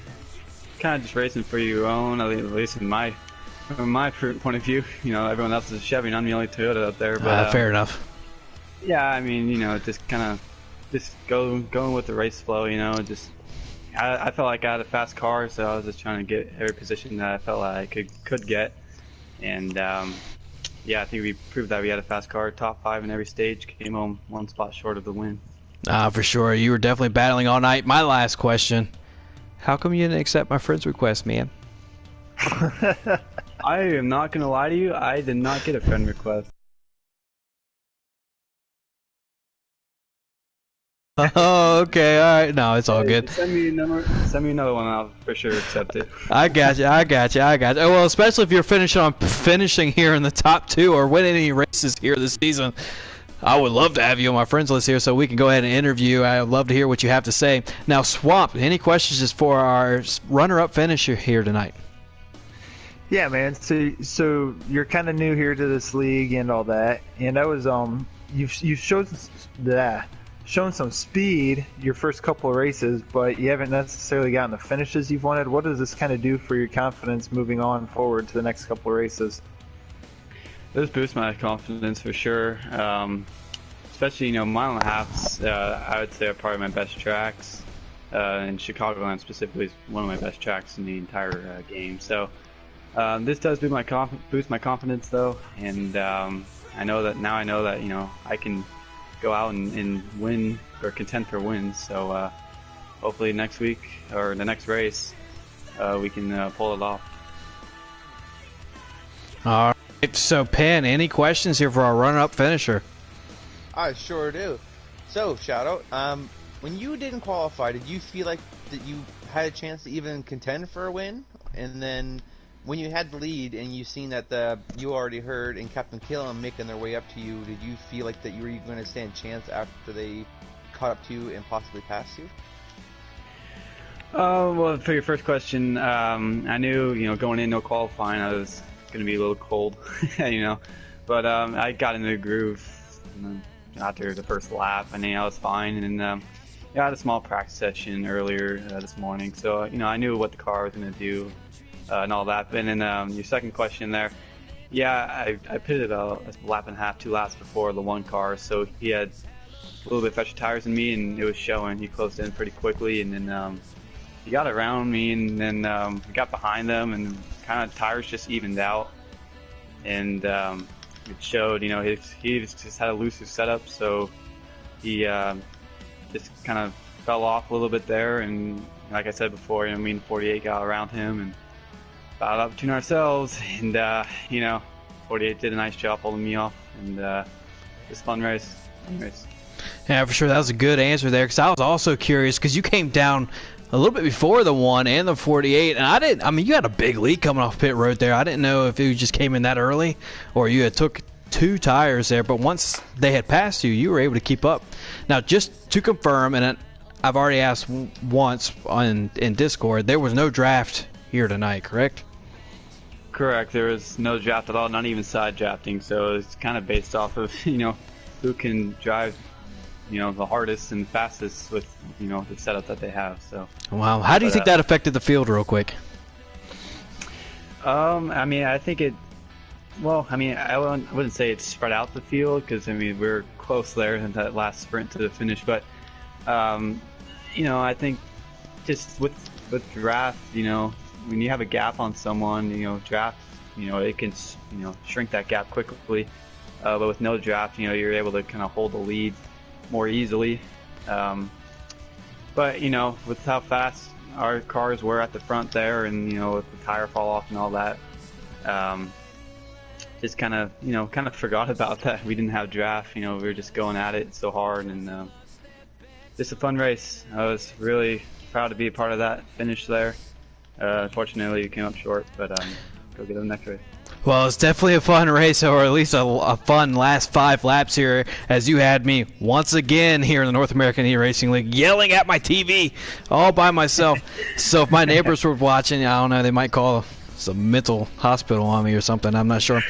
kind of just racing for your own, at least from my point of view. You know, everyone else is a Chevy, and I'm the only Toyota out there. But fair enough. Yeah, I mean, you know, just kind of going with the race flow. You know, just. I felt like I had a fast car, so I was just trying to get every position that I felt like I could get. And yeah, I think we proved that we had a fast car. Top 5 in every stage, came home 1 spot short of the win. For sure. You were definitely battling all night. My last question, how come you didn't accept my friend's request, man? I am not going to lie to you, I did not get a friend request. Oh, okay, all right. No, it's all good. Send me another one, I'll for sure accept it. I got you. Well, especially if you're finishing here in the top 2 or winning any races here this season. I would love to have you on my friends list here so we can go ahead and interview. I would love to hear what you have to say. Now, Swamp, any questions just for our runner-up finisher here tonight? Yeah, man. So you're kind of new here to this league and all that, and I was you've shown some speed your first couple of races, but you haven't necessarily gotten the finishes you've wanted. What does this kind of do for your confidence moving on forward to the next couple of races? This boosts my confidence for sure. Especially, you know, mile and a halves, I would say are probably my best tracks. And Chicagoland specifically is one of my best tracks in the entire game. So this does boost my confidence though, and I know that you know I can go out and win or contend for wins. So hopefully next week or the next race we can pull it off. All right. So Penn, any questions here for our runner-up finisher? I sure do. So Shadow, when you didn't qualify, did you feel like that you had a chance to even contend for a win, And then when you had the lead and you seen that you already heard and Captain Killam making their way up to you, did you feel like that you were even going to stand a chance after they caught up to you and possibly passed you? Well, for your first question, I knew, going in no qualifying, I was going to be a little cold, but I got into the groove after the first lap. I knew I was fine, and I had a small practice session earlier this morning, so I knew what the car was going to do and all that. And then your second question there, yeah, I pitted about a lap and a half, 2 laps before the one car, so he had a little bit fresher tires than me, and it was showing. He closed in pretty quickly, and then he got around me, and then we got behind them, and kind of tires just evened out, and it showed. He just had a looser setup, so he just kind of fell off a little bit there, and like I said before, me and 48 got around him and battled up between ourselves, and 48 did a nice job holding me off, and it was a fun race. Yeah, for sure. That was a good answer there, because I was also curious, because you came down a little bit before the 1 and the 48, and you had a big lead coming off pit road there. I didn't know if it just came in that early or you had took 2 tires there, but once they had passed you, you were able to keep up. Now, just to confirm, and I've already asked once in Discord, there was no draft here tonight, correct? Correct. There was no draft at all, not even side drafting, so it's kind of based off of, who can drive the hardest and fastest with, the setup that they have. So. Wow. How do you think that affected the field real quick? I think it, I wouldn't say it spread out the field, because, we're close there in that last sprint to the finish, but, I think just with draft, when you have a gap on someone, draft, it can, shrink that gap quickly, but with no draft, you're able to kind of hold the lead more easily, but with how fast our cars were at the front there, and with the tire fall off and all that, just kind of forgot about that. We didn't have draft. We were just going at it so hard, and just a fun race. I was really proud to be a part of that finish there. Unfortunately, we came up short, but go get them next race. Well, it's definitely a fun race, or at least a fun last 5 laps here, as you had me once again here in the North American eRacing League yelling at my TV all by myself. So if my neighbors were watching, I don't know, they might call some mental hospital on me or something. I'm not sure.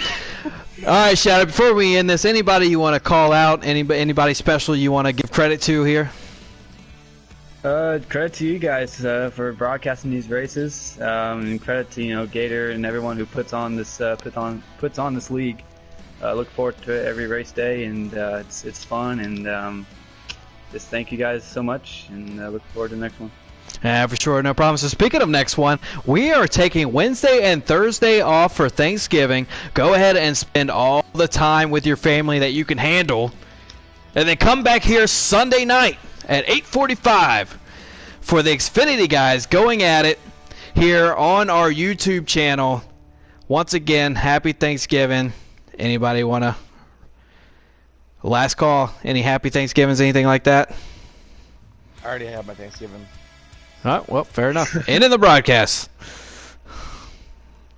All right, Shadow, before we end this, anybody you want to call out, anybody special you want to give credit to here? Credit to you guys for broadcasting these races, and credit to Gator and everyone who puts on this this league. Look forward to every race day, and it's fun, and just thank you guys so much, and look forward to the next one. Yeah, for sure, no problem. So speaking of next one, we are taking Wednesday and Thursday off for Thanksgiving. Go ahead and spend all the time with your family that you can handle, and then come back here Sunday night at 8:45 for the Xfinity guys going at it here on our YouTube channel. Once again, happy Thanksgiving. Anybody want to last call? Any happy Thanksgivings, anything like that? I already have my Thanksgiving. All right, well, fair enough. End of the broadcast.